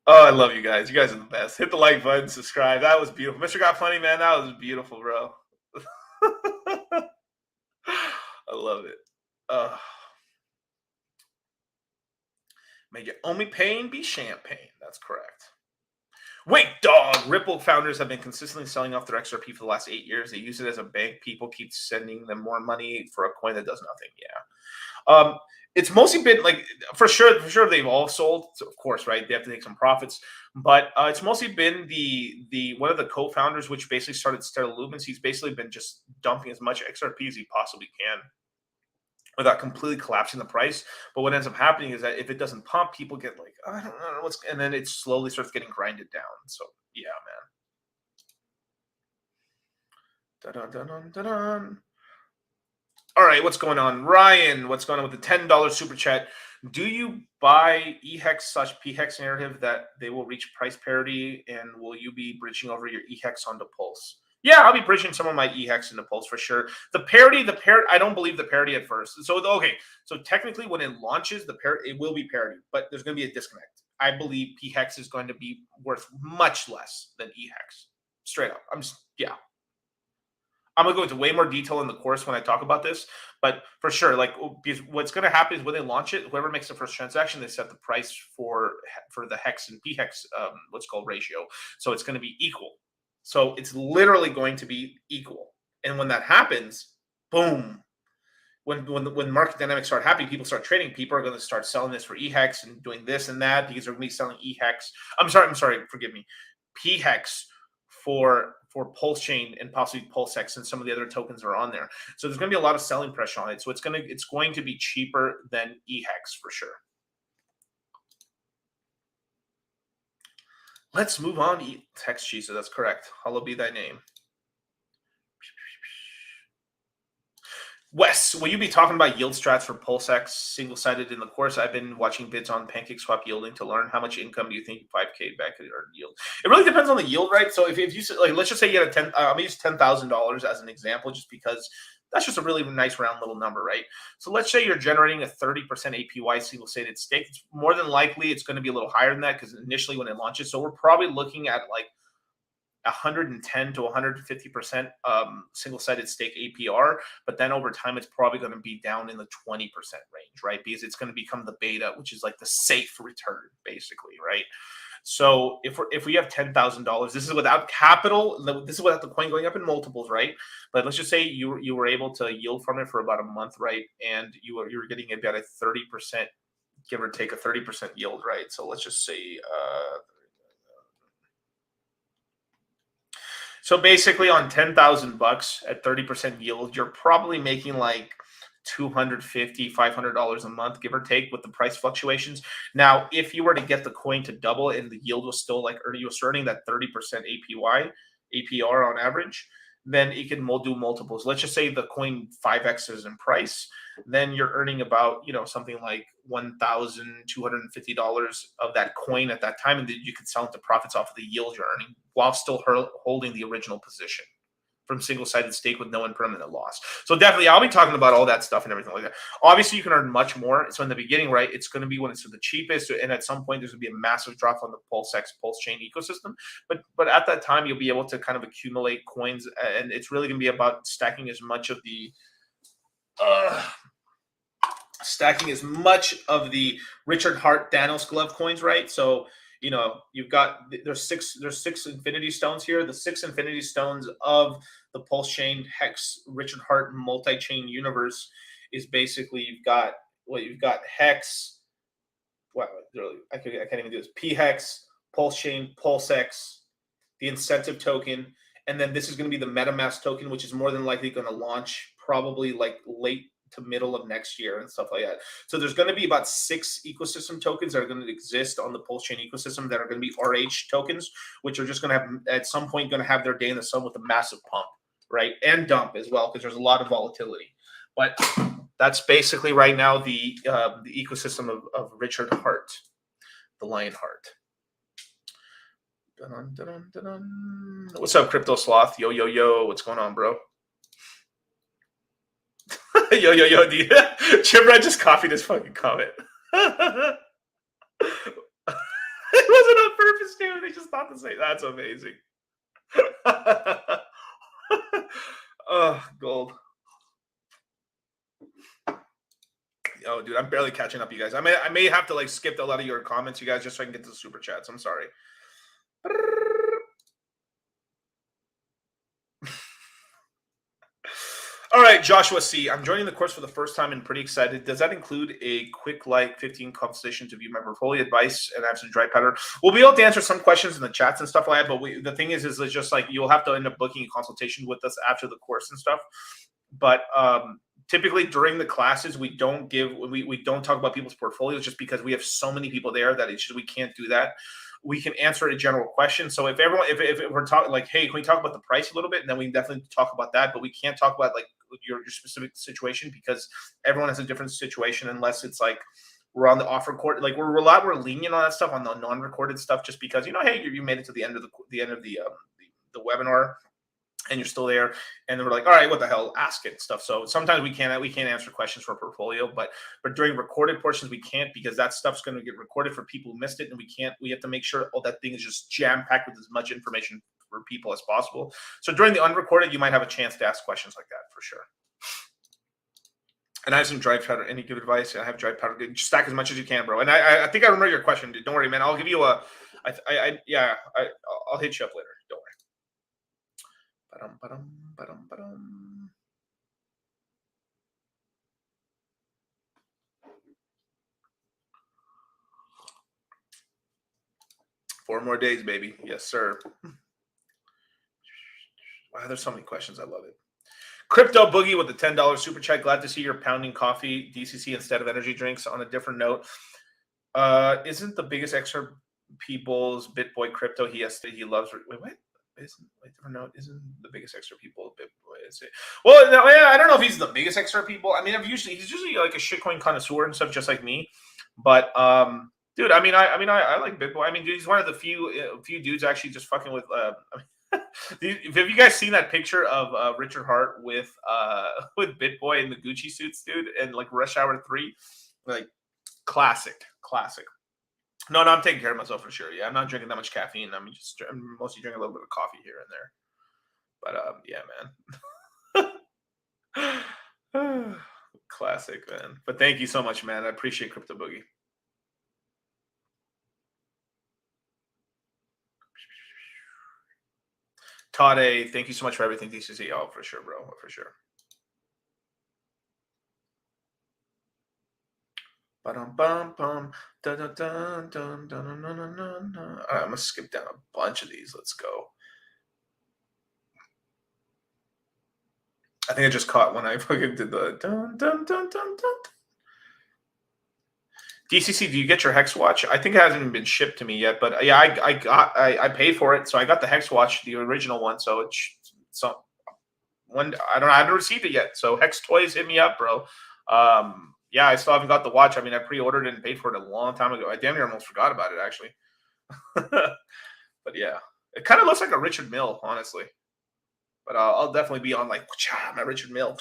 Oh, I love you guys. You guys are the best. Hit the like button, subscribe. That was beautiful. Mr. Got Plenty, man, that was beautiful, bro. I love it. May your only pain be champagne. That's correct. Wait, dog. Ripple founders have been consistently selling off their XRP for the last 8 years. They use it as a bank. People keep sending them more money for a coin that does nothing. Yeah. It's mostly been like for sure they've all sold, so of course, right? They have to take some profits, but it's mostly been the one of the co-founders, which basically started Stellar Lumens. He's basically been just dumping as much XRP as he possibly can without completely collapsing the price. But what ends up happening is that if it doesn't pump, people get like, oh, I don't know what's, and then it slowly starts getting grinded down. So yeah, man. Dun-dun-dun-dun-dun. All right, what's going on? Ryan, what's going on with the $10 super chat? Do you buy EHEX/PHEX narrative that they will reach price parity, and will you be bridging over your EHEX onto Pulse? Yeah, I'll be bridging some of my EHEX into Pulse for sure. The parity, I don't believe the parity at first. So, okay, so technically when it launches, it will be parity, but there's going to be a disconnect. I believe PHEX is going to be worth much less than EHEX. Straight up. I'm going to go into way more detail in the course when I talk about this, but for sure, like what's going to happen is when they launch it, whoever makes the first transaction, they set the price for the hex and PHEX, what's called ratio. So it's going to be equal. So it's literally going to be equal. And when that happens, boom. When market dynamics start happening, people start trading. People are going to start selling this for EHEX and doing this and that because they're going to be selling EHEX. I'm sorry, forgive me. PHEX for Pulse Chain and possibly PulseX and some of the other tokens are on there. So there's going to be a lot of selling pressure on it. So it's going to be cheaper than EHEX for sure. Let's move on. Hex Jesus, that's correct. Hallowed be thy name. Wes, will you be talking about yield strats for PulseX single-sided in the course? I've been watching bids on PancakeSwap yielding to learn how much income do you think 5K back could earn yield. It really depends on the yield, right? So if you like, let's just say you had I'm gonna use $10,000 as an example, just because that's just a really nice round little number, right? So let's say you're generating a 30% APY single-sided stake. It's more than likely it's going to be a little higher than that because initially when it launches, so we're probably looking at like 110 to 150% single-sided stake APR, but then over time it's probably going to be down in the 20% range, right? Because it's going to become the beta, which is like the safe return, basically, right? So if we have $10,000, this is without capital. This is without the coin going up in multiples, right? But let's just say you were able to yield from it for about a month, right? And you were getting about a 30%, give or take a 30% yield, right? So let's just say. So basically on $10,000 at 30% yield, you're probably making like $250, $500 a month, give or take, with the price fluctuations. Now, if you were to get the coin to double and the yield was still like you were earning that 30% APR on average, then it can do multiples. Let's just say the coin 5x's in price, then you're earning about, something like $1,250 of that coin at that time, and then you can sell into profits off of the yield you're earning while still holding the original position from single-sided stake with no impermanent loss. So definitely, I'll be talking about all that stuff and everything like that. Obviously, you can earn much more. So in the beginning, right, it's going to be when it's the cheapest, and at some point, there's going to be a massive drop on the PulseX Pulse Chain ecosystem. But at that time, you'll be able to kind of accumulate coins, and it's really going to be about stacking as much of the Richard Hart Danos glove coins, right? So you know, there's six infinity stones here. The six infinity stones of the pulse chain hex Richard Hart multi-chain universe is basically you've got hex. Wow, I can't even do this. P hex, pulse chain, pulse X, the incentive token, and then this is going to be the MetaMask token, which is more than likely going to launch probably like late to middle of next year and stuff like that. So there's going to be about 6 ecosystem tokens that are going to exist on the pulse chain ecosystem that are going to be RH tokens, which are just going to have at some point going to have their day in the sun with a massive pump, right? And dump as well, because there's a lot of volatility. But that's basically right now the ecosystem of Richard Hart, the Lion Heart. Dun, dun, dun, dun. What's up, Crypto Sloth? Yo, yo, yo. What's going on, bro? Yo, yo, yo. Chimrad just copied his fucking comment. It wasn't on purpose, dude. They just thought to say that's amazing. Oh, gold. Oh, dude, I'm barely catching up, you guys. I may have to like skip a lot of your comments, you guys, just so I can get to the super chats. I'm sorry. All right, Joshua C. I'm joining the course for the first time and pretty excited. Does that include a quick 15 consultation to view my portfolio advice and have some dry powder? We'll be able to answer some questions in the chats and stuff like that. But the thing is it's just like you'll have to end up booking a consultation with us after the course and stuff. But typically during the classes, we don't talk about people's portfolios just because we have so many people there that we can't do that. We can answer a general question. So if we're talking like, hey, can we talk about the price a little bit? And then we can definitely talk about that. But we can't talk about like your specific situation because everyone has a different situation unless it's like we're on the off record. Like we're a lot more lenient on that stuff, on the non-recorded stuff, just because hey, you made it to the end of the webinar and you're still there, and then we're like, all right, what the hell, ask it and stuff. So sometimes we can't answer questions for a portfolio, but during recorded portions we can't, because that stuff's going to get recorded for people who missed it, and we have to make sure that thing is just jam packed with as much information for people as possible. So during the unrecorded, you might have a chance to ask questions like that for sure. And I have some dry powder. Any good advice? I have dry powder. Just stack as much as you can, bro. And I think I remember your question. Don't worry, man. I'll give you I'll hit you up later. Don't worry. Ba-dum. 4 more days, baby. Yes, sir. Wow, there's so many questions. I love it. Crypto Boogie with the $10 super chat. Glad to see you're pounding coffee DCC instead of energy drinks. On a different note, isn't the biggest XRP bulls BitBoy crypto? He loves. Wait, what? Isn't the biggest XRP bull BitBoy? Well, no, yeah, I don't know if he's the biggest XRP bull. I mean, he's usually like a shitcoin connoisseur and stuff, just like me. But dude, I like BitBoy. I mean, dude, he's one of the few dudes actually just fucking with. Have you guys seen that picture of Richard Hart with BitBoy in the Gucci suits, dude, and like Rush Hour 3? Like classic. No, I'm taking care of myself for sure. Yeah, I'm not drinking that much caffeine. I'm mostly drinking a little bit of coffee here and there. But yeah, man. Classic, man. But thank you so much, man. I appreciate Crypto Boogie. Todd, thank you so much for everything, DCC. Oh, for sure, bro. For sure. I'm gonna skip down a bunch of these. Let's go. I think I just caught when I fucking did the dun dun dun dun dun. DCC, do you get your Hex watch? I think it hasn't even been shipped to me yet, but yeah, I paid for it, so I got the Hex watch, the original one. So I haven't received it yet. So Hex Toys, hit me up, bro. Yeah, I still haven't got the watch. I mean, I pre-ordered it and paid for it a long time ago. I damn near almost forgot about it, actually. But yeah, it kind of looks like a Richard Mille, honestly. But I'll definitely be on like my Richard Mille.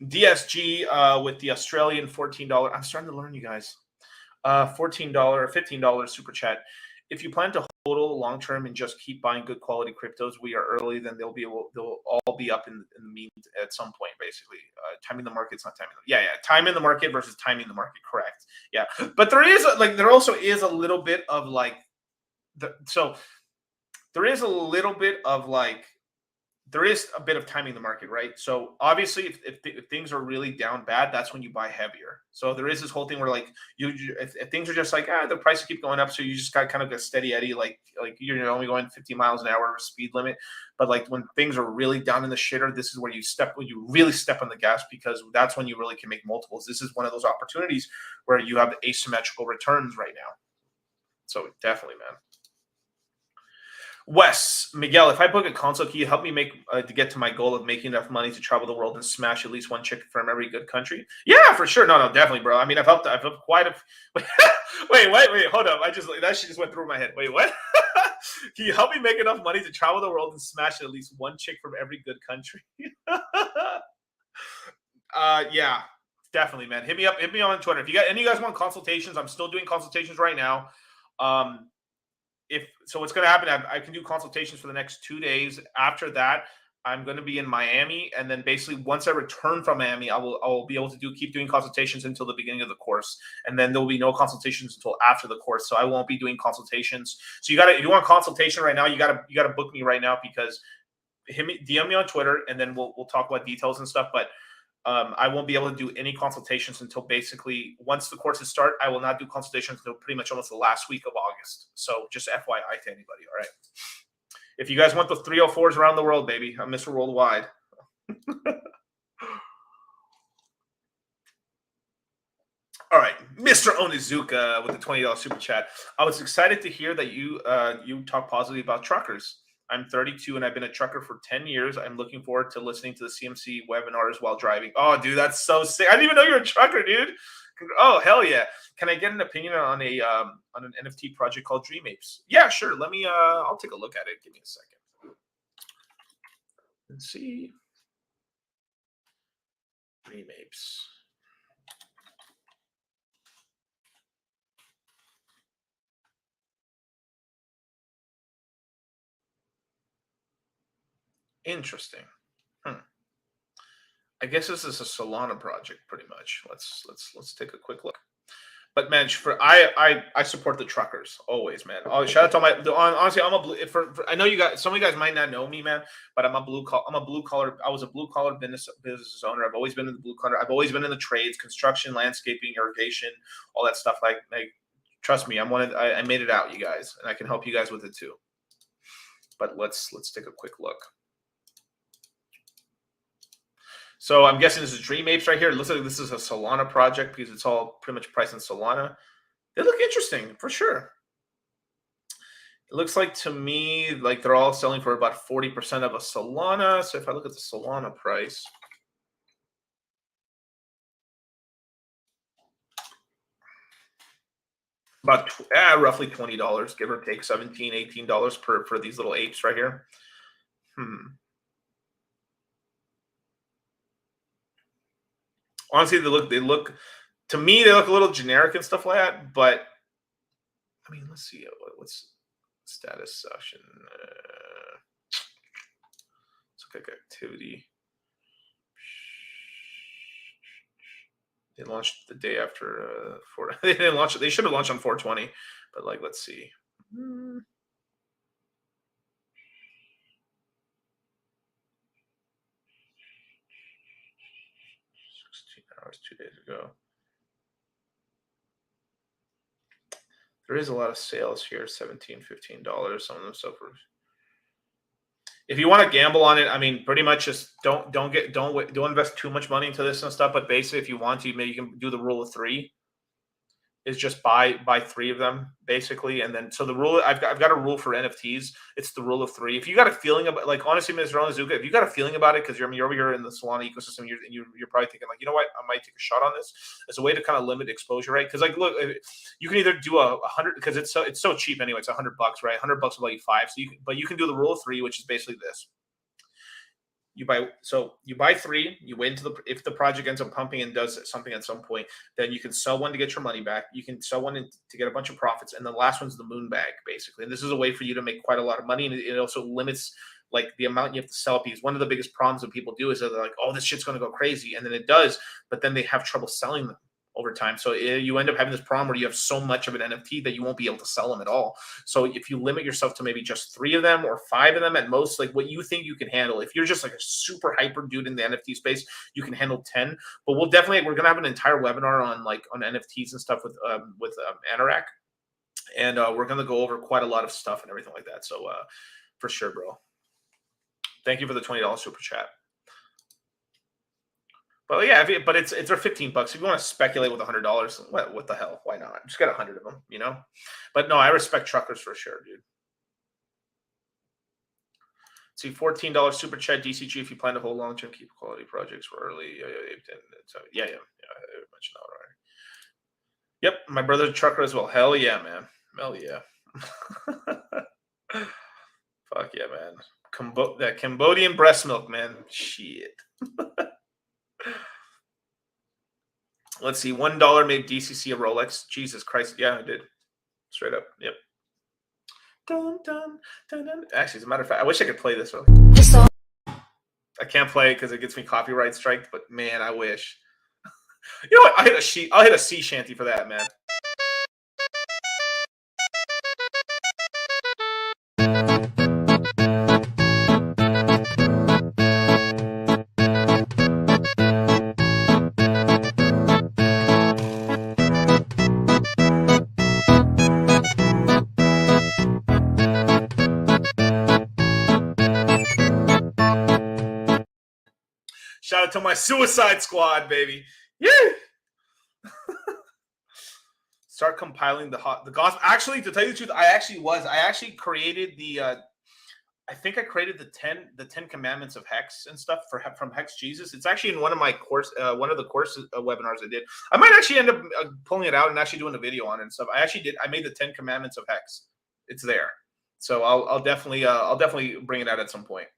DSG with the Australian $14. I'm starting to learn, you guys. $14, $15 super chat. If you plan to total long term and just keep buying good quality cryptos, we are early. Then they'll all be up in the mean at some point. Basically, timing the market's not timing. Yeah, timing the market versus timing the market. Correct. Yeah, but there also is a little bit of like there is a little bit of like. There is a bit of timing the market, right? So obviously, if things are really down bad, that's when you buy heavier. So there is this whole thing where like if things are just like the prices keep going up, so you just got kind of a steady eddy, like you're only going 50 miles an hour speed limit. But like when things are really down in the shitter, this is where you really step on the gas, because that's when you really can make multiples. This is one of those opportunities where you have asymmetrical returns right now. So definitely, man. Wes, Miguel, if I book a console, can you help me make to get to my goal of making enough money to travel the world and smash at least one chick from every good country? Yeah, for sure. No, definitely, bro. I mean, I've helped quite a. wait, hold up. That shit just went through my head. Wait, what? Can you help me make enough money to travel the world and smash at least one chick from every good country? Yeah, definitely, man. Hit me up on Twitter if you got any. You guys want consultations? I'm still doing consultations right now. What's going to happen, I can do consultations for the next 2 days. After that, I'm going to be in Miami, and then basically once I return from Miami, I will be able to keep doing consultations until the beginning of the course, and then there will be no consultations until after the course. So I won't be doing consultations. So if you want a consultation right now, you gotta book me right now, because DM me on Twitter, and then we'll talk about details and stuff. But I won't be able to do any consultations until basically once the courses start. I will not do consultations until pretty much almost the last week of August. So just FYI to anybody, all right? If you guys want the 304s around the world, baby, I'm Mr. Worldwide. All right, Mr. Onizuka with the $20 super chat. I was excited to hear that you talk positively about truckers. I'm 32 and I've been a trucker for 10 years. I'm looking forward to listening to the CMC webinars while driving. Oh, dude, that's so sick. I didn't even know you're a trucker, dude. Oh, hell yeah. Can I get an opinion on an NFT project called Dream Apes? Yeah, sure. Let me I'll take a look at it. Give me a second. Let's see. Dream Apes. Interesting. I guess this is a Solana project, pretty much. Let's take a quick look. But man, I support the truckers always, man. Oh, shout out to honestly, I'm I know you guys. Some of you guys might not know me, man, but I'm a blue collar. I was a blue collar business owner. I've always been in the blue collar. I've always been in the trades, construction, landscaping, irrigation, all that stuff. Like trust me, I made it out, you guys, and I can help you guys with it too. But let's take a quick look. So I'm guessing this is Dream Apes right here. It looks like this is a Solana project because it's all pretty much priced in Solana. They look interesting for sure. It looks like to me like they're all selling for about 40% of a Solana. So if I look at the Solana price, about roughly $20, give or take $17, $18 for these little apes right here. Honestly, they look to me, they look a little generic and stuff like that. But I mean, let's see what's status session. Let's look at activity. They launched the day after they didn't launch it. They should have launched on 420. But like, let's see. 16 hours, 2 days ago. There is a lot of sales here, $17, $15. Some of them so for. If you want to gamble on it, I mean, pretty much just don't invest too much money into this and stuff. But basically, if you want to, maybe you can do the rule of three. Is just buy 3 of them basically, and then so the rule I've got a rule for NFTs. It's the rule of 3. If you got a feeling about, like, honestly, Mr. Onizuka, if you got a feeling about it because you're over here in the Solana ecosystem, you're probably thinking like, you know what, I might take a shot on this as a way to kind of limit exposure, right? Because like, look, you can either do a 100 because it's so cheap anyway. It's $100, right? $100 will buy you 5. So you can do the rule of 3, which is basically this. You buy 3, you wait until if the project ends up pumping and does something at some point, then you can sell one to get your money back. You can sell one to get a bunch of profits, and the last one's the moon bag, basically. And this is a way for you to make quite a lot of money, and it also limits like the amount you have to sell, because one of the biggest problems that people do is that they're like, oh, this shit's going to go crazy, and then it does, but then they have trouble selling them over time. So you end up having this problem where you have so much of an NFT that you won't be able to sell them at all. So if you limit yourself to maybe just 3 of them or 5 of them at most, like what you think you can handle, if you're just like a super hyper dude in the NFT space, you can handle 10. But we're going to have an entire webinar on NFTs and stuff with Anorak. And we're going to go over quite a lot of stuff and everything like that. So for sure, bro. Thank you for the $20 super chat. But yeah, but it's for $15. If you want to speculate with $100, what the hell? Why not? Just get 100 of them, you know. But no, I respect truckers for sure, dude. See, $14 super chat DCG if you plan to hold long term, keep quality projects for early. Yeah. I mentioned that already. Yep, my brother's a trucker as well. Hell yeah, man. Hell yeah. Fuck yeah, man. That Cambodian breast milk, man. Shit. Let's see. $1 made DCC a Rolex. Jesus Christ. Yeah, I did. Straight up. Yep. Dun, dun, dun, dun. Actually, as a matter of fact, I wish I could play this one. I can't play it because it gets me copyright striked, but man, I wish. You know what? I'll hit a sea shanty for that, man. Shout out to my Suicide Squad, baby. Yeah. Start compiling the gospel. Actually, to tell you the truth, I actually created the I think I created the 10 commandments of Hex and stuff from Hex Jesus. It's actually in one of my course one of the course webinars I did. I might actually end up pulling it out and actually doing a video on it and stuff. I made the 10 commandments of Hex. It's there. So I'll definitely bring it out at some point.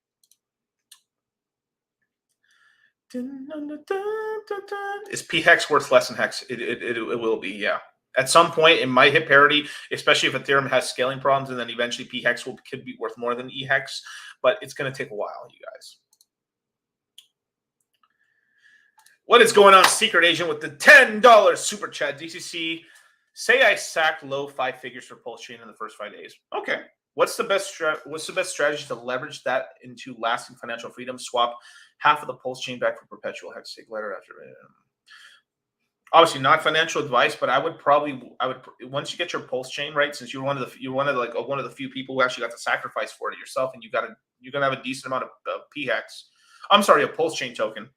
Is P Hex worth less than Hex? It will be, yeah. At some point, it might hit parity, especially if Ethereum has scaling problems, and then eventually P Hex could be worth more than E Hex. But it's going to take a while, you guys. What is going on, Secret Agent, with the $10 super chat? DCC, say I sacked low 5 figures for Pulse Chain in the first 5 days. Okay. What's the best strategy to leverage that into lasting financial freedom? Swap half of the Pulse Chain back for perpetual Hex. Take later after. Obviously, not financial advice, but I would once you get your Pulse Chain right, since you're one of the few people who actually got to sacrifice for it yourself, and you're gonna have a decent amount of PHEX. I'm sorry, a Pulse Chain token.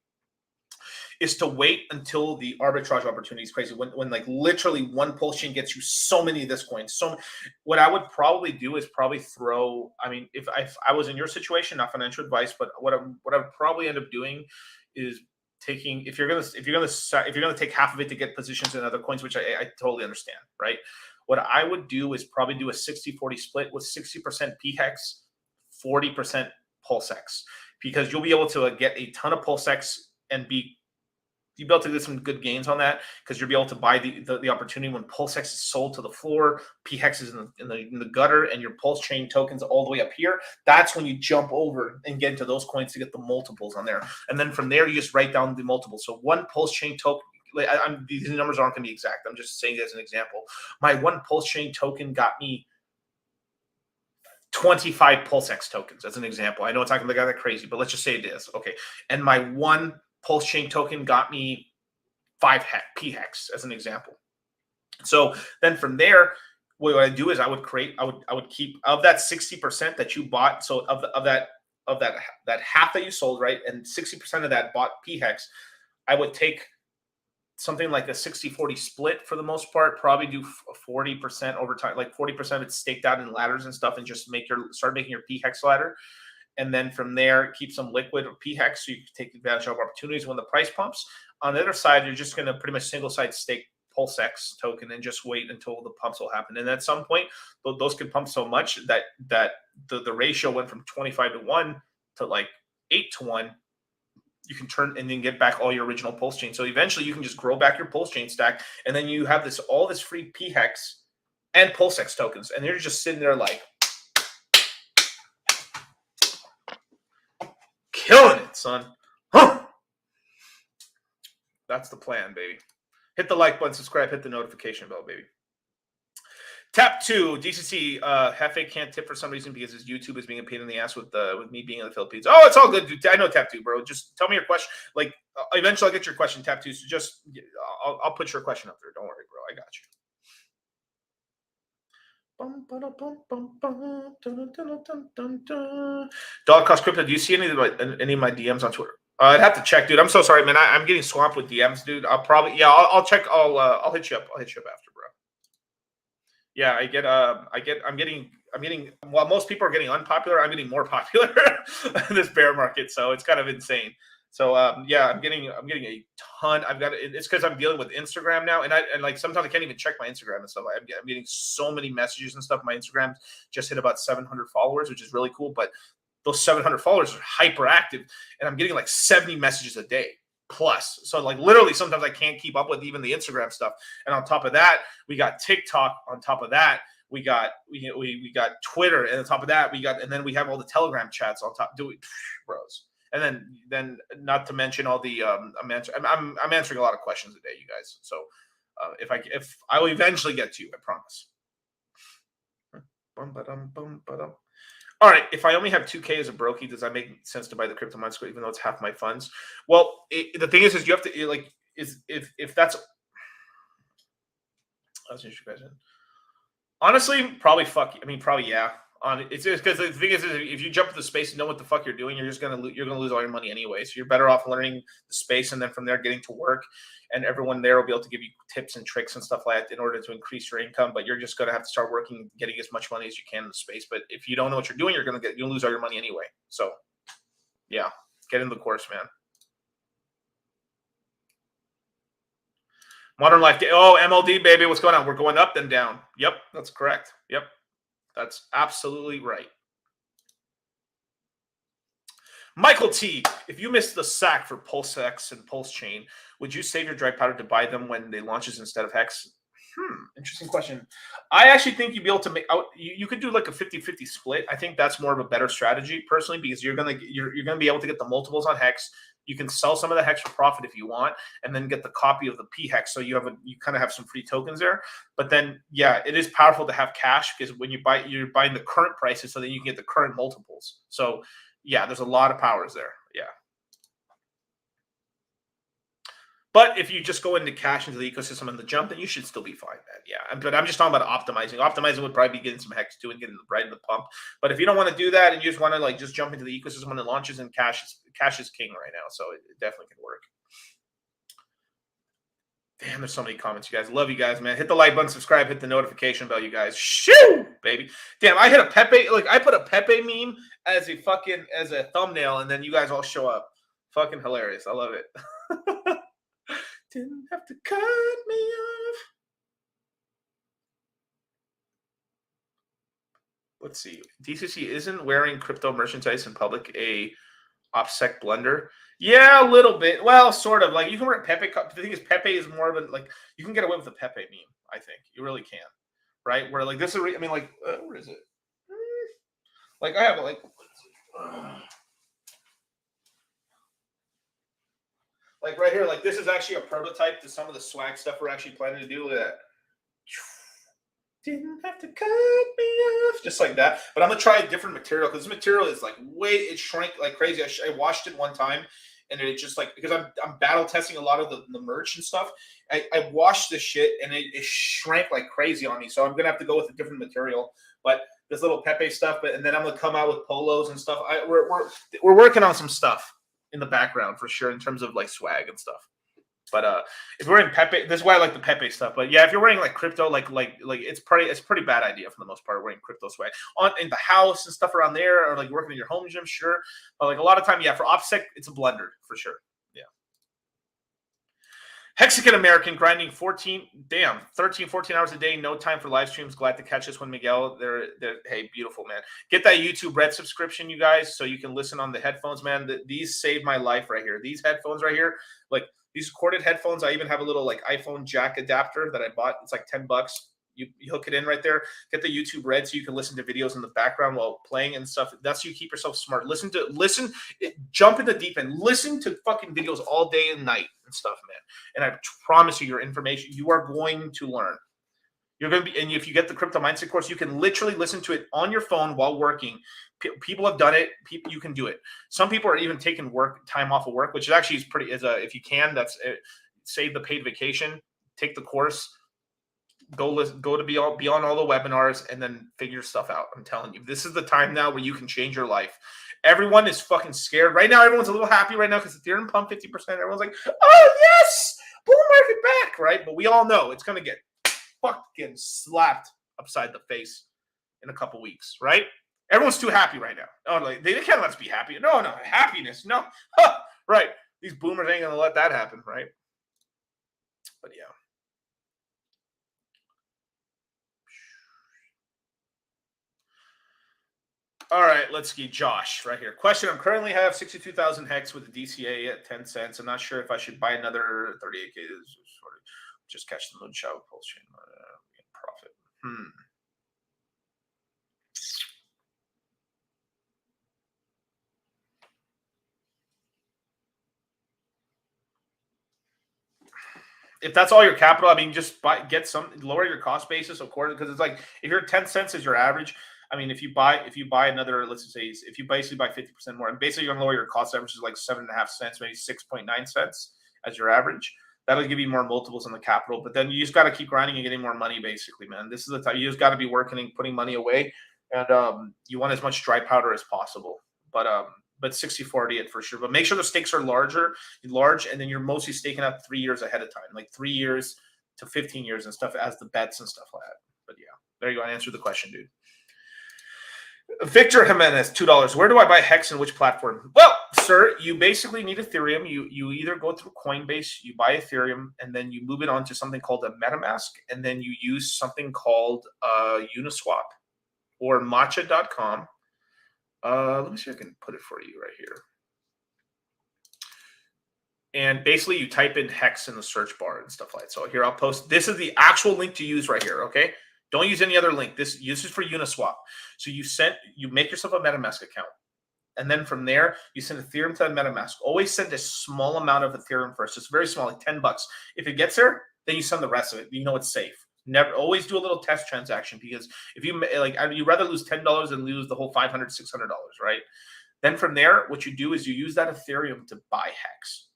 Is to wait until the arbitrage opportunity is crazy. When like literally one Pulse Chain gets you so many of this coin. So what I would probably do is probably throw. I mean, if I was in your situation, not financial advice, but what I would probably end up doing is taking if you're gonna take half of it to get positions in other coins, which I totally understand, right? What I would do is probably do a 60-40 split with 60% PHEX, 40% PulseX, because you'll be able to get a ton of PulseX and you'll be able to get some good gains on that, because you'll be able to buy the opportunity when PulseX is sold to the floor, PHEX is in the gutter, and your Pulse Chain tokens all the way up here. That's when you jump over and get into those coins to get the multiples on there. And then from there, you just write down the multiples. So one Pulse Chain token, these numbers aren't going to be exact. I'm just saying it as an example. My one Pulse Chain token got me 25 PulseX tokens as an example. I know it's not going to get that crazy, but let's just say it is. Okay. And my one Pulse Chain token got me 5 PHEX as an example. So then from there, what I do is I would keep of that 60% that you bought. So of that half that you sold, right, and 60% of that bought PHEX, I would take something like a 60-40 split for the most part. Probably do 40% over time, like 40% of it staked out in ladders and stuff, and just start making your PHEX ladder. And then from there, keep some liquid or PHEX so you can take advantage of opportunities when the price pumps. On the other side, you're just going to pretty much single side stake PulseX token and just wait until the pumps will happen. And at some point, those can pump so much that the ratio went from 25 to 1 to like 8-to-1, you can turn and then get back all your original pulse chain. So eventually you can just grow back your pulse chain stack, and then you have all this free P hex and pulse hex tokens, and you're just sitting there like killing it, son. Huh. That's the plan, baby. Hit the like button, subscribe, hit the notification bell, baby. Tap 2, DCC, Hefe can't tip for some reason because his YouTube is being a pain in the ass with me being in the Philippines. Oh, it's all good, dude. I know Tap 2, bro. Just tell me your question. Like, eventually I'll get your question, Tap 2. So just, I'll put your question up there. Don't worry, bro. I got you. Dollar Cost Crypto, do you see any of my DMs on Twitter? I'd have to check, dude. I'm so sorry, man. I'm getting swamped with DMs, dude. I'll probably, yeah, I'll check. I'll hit you up. I'll hit you up after, bro. Yeah, I'm getting, while most people are getting unpopular, I'm getting more popular in this bear market. So it's kind of insane. So yeah, I'm getting a ton. It's because I'm dealing with Instagram now, and like sometimes I can't even check my Instagram and stuff. I'm getting so many messages and stuff. My Instagram just hit about 700 followers, which is really cool. But those 700 followers are hyperactive, and I'm getting like 70 messages a day plus. So like literally sometimes I can't keep up with even the Instagram stuff. And on top of that, we got TikTok. On top of that, we got Twitter, and on top of that, and then we have all the Telegram chats on top. Bros. And then not to mention all the I'm answering a lot of questions a day, you guys. So if I will eventually get to you, I promise. All right, if I only have 2K as a brokey, does that make sense to buy the crypto mine square even though it's half my funds? Well, the thing is you have to like if that's an interesting question. Honestly, probably fuck. I mean, probably yeah. It's just because the thing is if you jump into the space and know what the fuck you're doing, you're gonna lose all your money anyway. So you're better off learning the space and then from there getting to work, and everyone there will be able to give you tips and tricks and stuff like that in order to increase your income. But you're just gonna have to start working, getting as much money as you can in the space. But if you don't know what you're doing, you'll lose all your money anyway. So yeah, get in the course, man. Modern Life. Oh, MLD, baby. What's going on? We're going up then down. Yep, that's correct. Yep. That's absolutely right. Michael T, if you missed the sack for Pulse X and Pulse Chain, would you save your dry powder to buy them when they launches instead of Hex? Interesting question. I actually think you'd be able to make out. You could do like a 50-50 split. I think that's more of a better strategy personally because you're gonna be able to get the multiples on Hex. You can sell some of the Hex for profit if you want, and then get the copy of the P Hex. So you kind of have some free tokens there. But then, yeah, it is powerful to have cash because when you're buying the current prices, so then you can get the current multiples. So yeah, there's a lot of powers there. Yeah. But if you just go into cash into the ecosystem and the jump, then you should still be fine, man. Yeah, but I'm just talking about optimizing. Optimizing would probably be getting some Hex too and getting right in the pump. But if you don't want to do that and you just want to like just jump into the ecosystem when it launches, and cash is king right now, so it definitely can work. Damn, there's so many comments, you guys. Love you guys, man. Hit the like button, subscribe, hit the notification bell, you guys. Shoo, baby. Damn, I hit a Pepe. Like I put a Pepe meme as a thumbnail, and then you guys all show up. Fucking hilarious. I love it. Didn't have to cut me off. Let's see. DCC isn't wearing crypto merchandise in public a OPSEC blunder. Yeah, a little bit. Well, sort of. Like you can wear Pepe. The thing is, Pepe is more of a like you can get away with a Pepe meme. I think you really can, right? Where like this is. I mean, like where is it? Like I have it like. Like right here, like this is actually a prototype to some of the swag stuff we're actually planning to do. Look at that. Didn't have to cut me off. Just like that. But I'm going to try a different material because this material is like it shrank like crazy. I washed it one time and it just like, because I'm battle testing a lot of the merch and stuff. I washed this shit and it shrank like crazy on me. So I'm going to have to go with a different material. But this little Pepe stuff, and then I'm going to come out with polos and stuff. We're working on some stuff in the background for sure in terms of like swag and stuff. But if you're wearing Pepe, this is why I like the Pepe stuff. But yeah, if you're wearing like crypto, like it's a pretty bad idea for the most part wearing crypto swag in the house and stuff around there, or like working in your home gym, sure. But like a lot of time, yeah, for OPSEC, it's a blunder for sure. Yeah. Mexican American grinding 13, 14 hours a day. No time for live streams. Glad to catch this one, Miguel. Hey, beautiful, man. Get that YouTube Red subscription, you guys, so you can listen on the headphones, man. These saved my life right here. These headphones right here, like these corded headphones. I even have a little like iPhone jack adapter that I bought. It's like $10. You hook it in right there. Get the YouTube Red so you can listen to videos in the background while playing and stuff. That's how you keep yourself smart. Jump in the deep end. Listen to fucking videos all day and night and stuff, man. And I promise you, your information, you are going to learn. You're going to be, and if you get the crypto mindset course, you can literally listen to it on your phone while working. People have done it. You can do it. Some people are even taking time off of work, which actually is pretty. If you can, save the paid vacation, take the course. Go to be on all the webinars and then figure stuff out. I'm telling you, this is the time now where you can change your life. Everyone is fucking scared right now. Everyone's a little happy right now because Ethereum pumped 50%. Everyone's like, "Oh yes, bull market back!" Right? But we all know it's gonna get fucking slapped upside the face in a couple weeks, right? Everyone's too happy right now. Oh, like they can't let us be happy. No, happiness. No, right? These boomers ain't gonna let that happen, right? But yeah. All right, let's see. Josh, right here. Question: I currently have 62,000 hex with the DCA at 10 cents. I'm not sure if I should buy another 38K. Just catch the moonshot with pulse chain profit. If that's all your capital, I mean, just lower your cost basis, of course, because it's like if you're 10 cents is your average. I mean, if you buy another, let's just say, if you basically buy 50% more, and basically you're gonna lower your cost average is like 7.5 cents, maybe 6.9 cents as your average. That'll give you more multiples on the capital, but then you just got to keep grinding and getting more money, basically, man. This is the time you just got to be working and putting money away, and you want as much dry powder as possible. But 60-40 it for sure. But make sure the stakes are large, and then you're mostly staking out 3 years ahead of time, like 3 years to 15 years and stuff as the bets and stuff like that. But yeah, there you go. I answered the question, dude. Victor Jimenez, $2. Where do I buy Hex and which platform? Well, sir, you basically need Ethereum. You either go through Coinbase, you buy Ethereum, and then you move it on to something called a MetaMask, and then you use something called Uniswap or Matcha.com. Let me see if I can put it for you right here. And basically, you type in Hex in the search bar and stuff like that. So here, I'll post. This is the actual link to use right here, okay? Don't use any other link. This is for Uniswap. So you make yourself a MetaMask account. And then from there, you send Ethereum to MetaMask. Always send a small amount of Ethereum first. It's very small, like $10. If it gets there, then you send the rest of it. You know it's safe. Never always do a little test transaction, because if you you'd rather lose $10 than lose the whole $500, $600, right? Then from there, what you do is you use that Ethereum to buy Hex.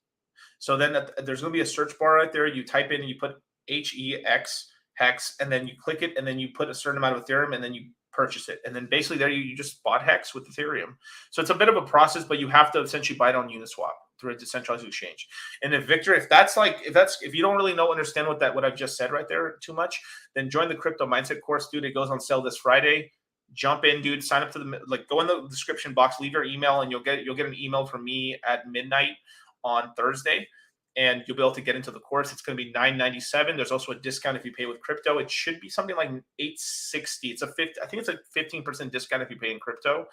So then there's going to be a search bar right there. You type in and you put HEX, Hex, and then you click it, and then you put a certain amount of Ethereum, and then you purchase it. And then basically there you just bought Hex with Ethereum. So it's a bit of a process, but you have to essentially buy it on Uniswap through a decentralized exchange. And if you don't really understand what I've just said right there too much, then join the crypto mindset course, dude. It goes on sale this Friday. Jump in, dude. Sign up to go in the description box, leave your email, and you'll get an email from me at midnight on Thursday, and you'll be able to get into the course. It's going to be $9.97. There's also a discount if you pay with crypto. It should be something like $8.60. I think it's a 15% discount if you pay in crypto.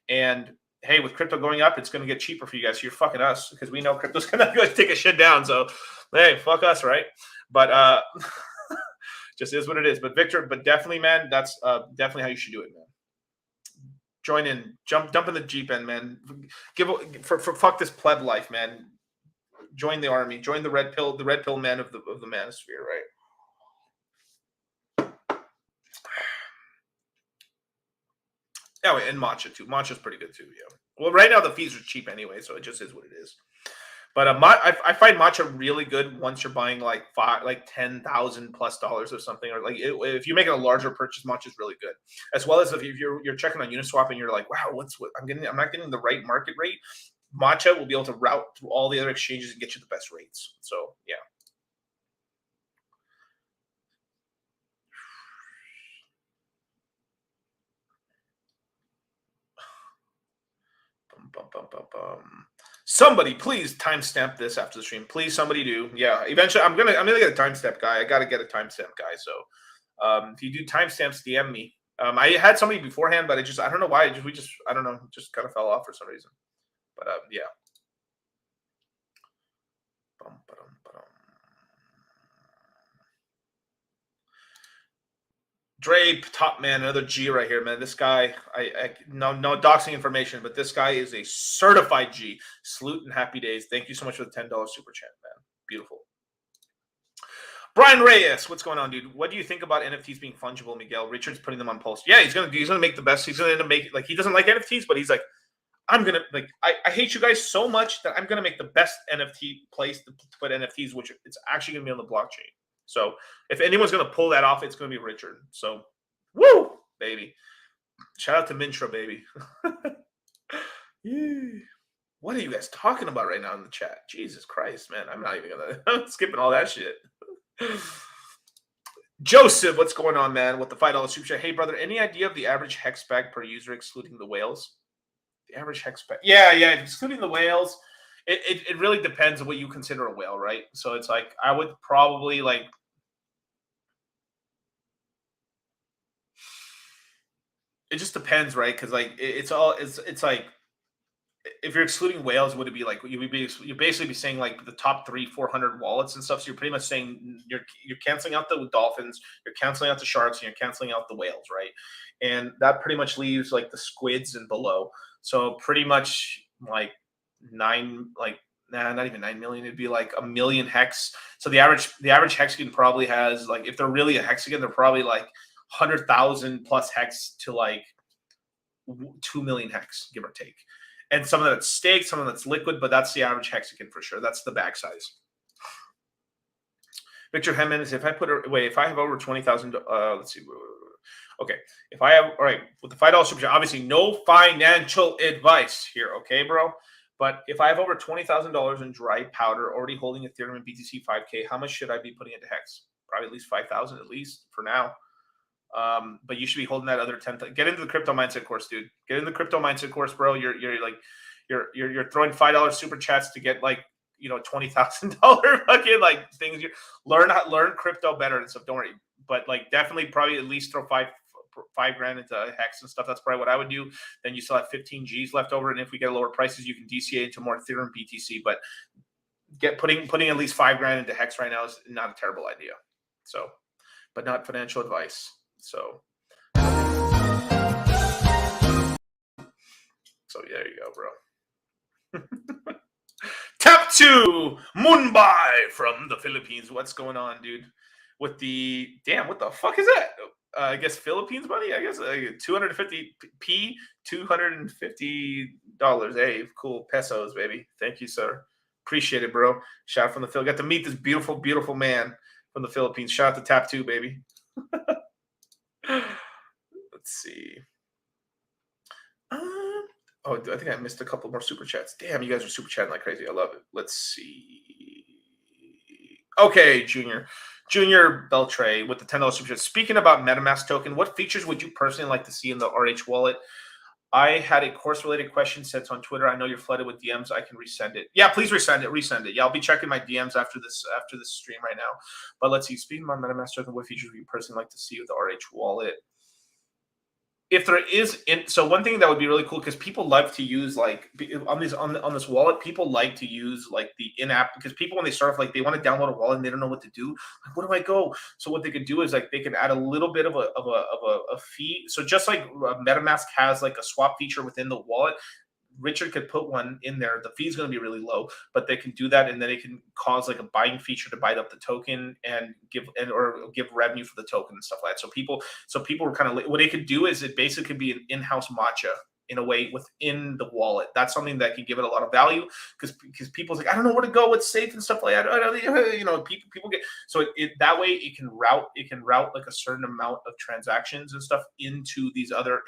And hey, with crypto going up, it's going to get cheaper for you guys. So you're fucking us, because we know crypto's going to take a shit down. So hey, fuck us, right? But just is what it is. But Victor, definitely, man, that's definitely how you should do it, man. Join in, jump in the Jeep end, man. Fuck this pleb life, man. Join the army. Join the red pill man of the manosphere, right? Oh, and matcha too. Matcha's pretty good too. Yeah. Well, right now the fees are cheap anyway, so it just is what it is. But I find matcha really good once you're buying like $10,000+ or something, or if you're making a larger purchase, matcha is really good. As well as if you're checking on Uniswap and you're like, wow, I'm not getting the right market rate. Matcha will be able to route through all the other exchanges and get you the best rates. So yeah. Somebody, please timestamp this after the stream. Please, somebody do. Yeah, eventually, I'm gonna get a timestamp guy. I gotta get a timestamp guy. So, if you do timestamps, DM me. I had somebody beforehand, but I don't know why. I don't know, just kind of fell off for some reason. But yeah. Dre, top man, another G right here, man. This guy, no doxing information, but this guy is a certified G. Salute and happy days. Thank you so much for the $10 super chat, man. Beautiful. Brian Reyes, what's going on, dude? What do you think about NFTs being fungible, Miguel? Richard's putting them on post. Yeah, he's gonna make the best. He's gonna make like he doesn't like NFTs, but he's like, I'm gonna like I hate you guys so much that I'm gonna make the best NFT place to put NFTs, which it's actually gonna be on the blockchain. So if anyone's gonna pull that off, it's gonna be Richard. So woo, baby. Shout out to Mintra, baby. What are you guys talking about right now in the chat? Jesus Christ, man. I'm not even gonna I'm skipping all that shit. Joseph, what's going on, man? With the $5 super chat. Hey, brother, any idea of the average hex bag per user excluding the whales? The average hex bag. Yeah, excluding the whales. It really depends on what you consider a whale, right? So it's like I would probably like it just depends, right? Because like it's like if you're excluding whales, would it be like you'd basically be saying like the top 300-400 wallets and stuff? So you're pretty much saying you're canceling out the dolphins, you're canceling out the sharks, and you're canceling out the whales, right? And that pretty much leaves like the squids and below. So pretty much like not even 9 million. It'd be like a million hex. So the average hexagon probably has like if they're really a hexagon, they're probably like 100,000 plus hex to like 2 million hex, give or take. And some of that's staked, some of that's liquid, but that's the average hexagon for sure. That's the bag size. Victor Jimenez, if I have over 20,000, let's see. Okay, if I have, all right, with the $5 super chat, obviously no financial advice here, okay, bro? But if I have over $20,000 in dry powder already holding Ethereum and BTC 5K, how much should I be putting into Hex? Probably at least 5,000 at least for now. But you should be holding that other 10. Get into the crypto mindset course, dude. Get in the crypto mindset course, bro. You're throwing $5 super chats to get like $20,000 fucking like things. You learn crypto better and stuff. Don't worry, but like definitely probably at least throw five grand into Hex and stuff. That's probably what I would do. Then you still have 15 G's left over, and if we get lower prices, you can DCA into more Ethereum BTC. But putting at least 5 grand into Hex right now is not a terrible idea. So, but not financial advice. So there you go, bro. Tap 2 Mumbai from the Philippines. What's going on, dude? With the what the fuck is that? I guess Philippines money. I guess 250 $250. Hey, cool pesos, baby. Thank you, sir. Appreciate it, bro. Shout out from the Philippines. Got to meet this beautiful, beautiful man from the Philippines. Shout out to Tap 2, baby. Let's see. I think I missed a couple more super chats. Damn, you guys are super chatting like crazy. I love it. Let's see. Okay, Junior Beltray with the $10 super chat. Speaking about MetaMask token, what features would you personally like to see in the RH wallet? I had a course-related question sent on Twitter. I know you're flooded with DMs. I can resend it. Yeah, please resend it. Yeah, I'll be checking my DMs after this stream right now. But let's see. Speaking about MetaMask token, what features would you personally like to see with the RH wallet? If there is, so one thing that would be really cool because people love to use like on this wallet, people like to use like the in-app because people when they start off like they want to download a wallet and they don't know what to do. Like, where do I go? So what they could do is like they can add a little bit of a fee. So just like MetaMask has like a swap feature within the wallet, Richard could put one in there. The fee is going to be really low, but they can do that, and then it can cause like a buying feature to buy up the token and give revenue for the token and stuff like that. So people were kind of what it could do is it basically could be an in-house matcha in a way within the wallet. That's something that can give it a lot of value because people's like, I don't know where to go, what's safe and stuff like that. People get so it that way it can route like a certain amount of transactions and stuff into these other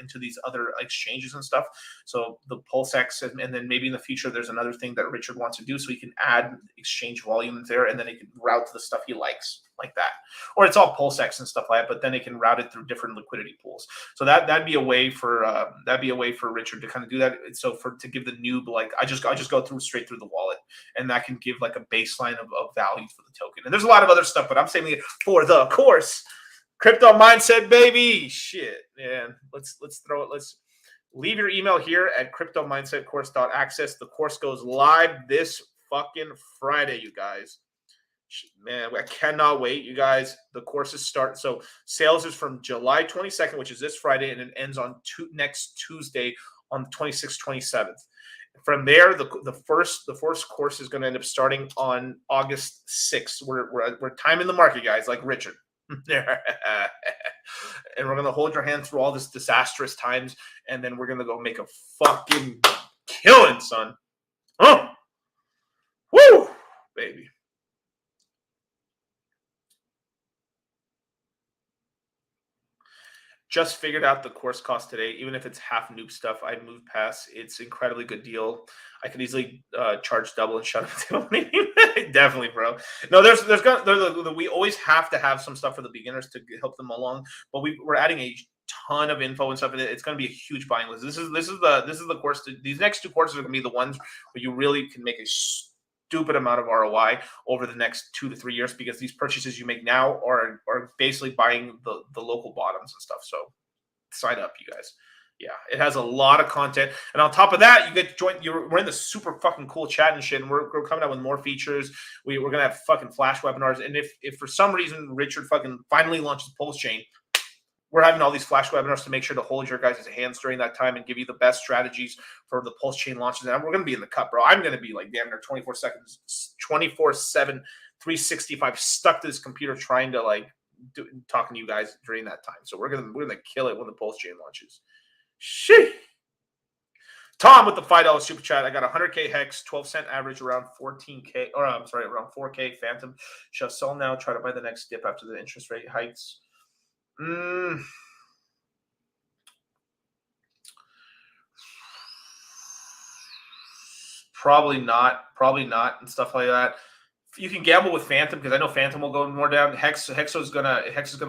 exchanges and stuff. So the PulseX and then maybe in the future there's another thing that Richard wants to do so he can add exchange volume there and then he can route to the stuff he likes. like that. Or it's all PulseX and stuff like that, but then they can route it through different liquidity pools. So that'd be a way for Richard to kind of do that. So to give the noob, like I just go through straight through the wallet, and that can give like a baseline of value for the token. And there's a lot of other stuff, but I'm saying it for the course. Crypto mindset, baby. Shit, man. Let's throw it. Let's leave your email here at cryptomindsetcourse.access. The course goes live this fucking Friday, you guys. Man, I cannot wait, you guys. The courses start. So sales is from July 22nd, which is this Friday, and it ends on next Tuesday on the 26th, 27th. From there, the first course is going to end up starting on August 6th. We're timing the market, guys, like Richard. And we're going to hold your hand through all this disastrous times, and then we're going to go make a fucking killing, son. Oh, woo, baby. Just figured out the course cost today. Even if it's half noob stuff, I moved past. It's incredibly good deal. I could easily charge double and shut it down. Definitely, bro. No, we always have to have some stuff for the beginners to help them along. But we're adding a ton of info and stuff. It's going to be a huge buying list. This is the course. These next two courses are going to be the ones where you really can make a stupid amount of ROI over the next 2 to 3 years, because these purchases you make now are basically buying the local bottoms and stuff. So sign up, you guys. Yeah, it has a lot of content, and on top of that, you get to join. We're in the super fucking cool chat and shit, and we're coming out with more features. We're gonna have fucking flash webinars, and if for some reason Richard fucking finally launches Pulse Chain, we're having all these flash webinars to make sure to hold your guys' hands during that time and give you the best strategies for the Pulse Chain launches. And we're going to be in the cup, bro. I'm going to be like damn near 24/7, 365, stuck to this computer trying to talking to you guys during that time. So we're gonna kill it when the Pulse Chain launches. Shit. Tom with the $5 super chat. I got 100K hex, 12-cent average, around 14K, or I'm sorry, around 4K Phantom. Shall sell now. Try to buy the next dip after the interest rate hikes. Probably not, and stuff like that. You can gamble with Phantom, because I know Phantom will go more down. Hex is gonna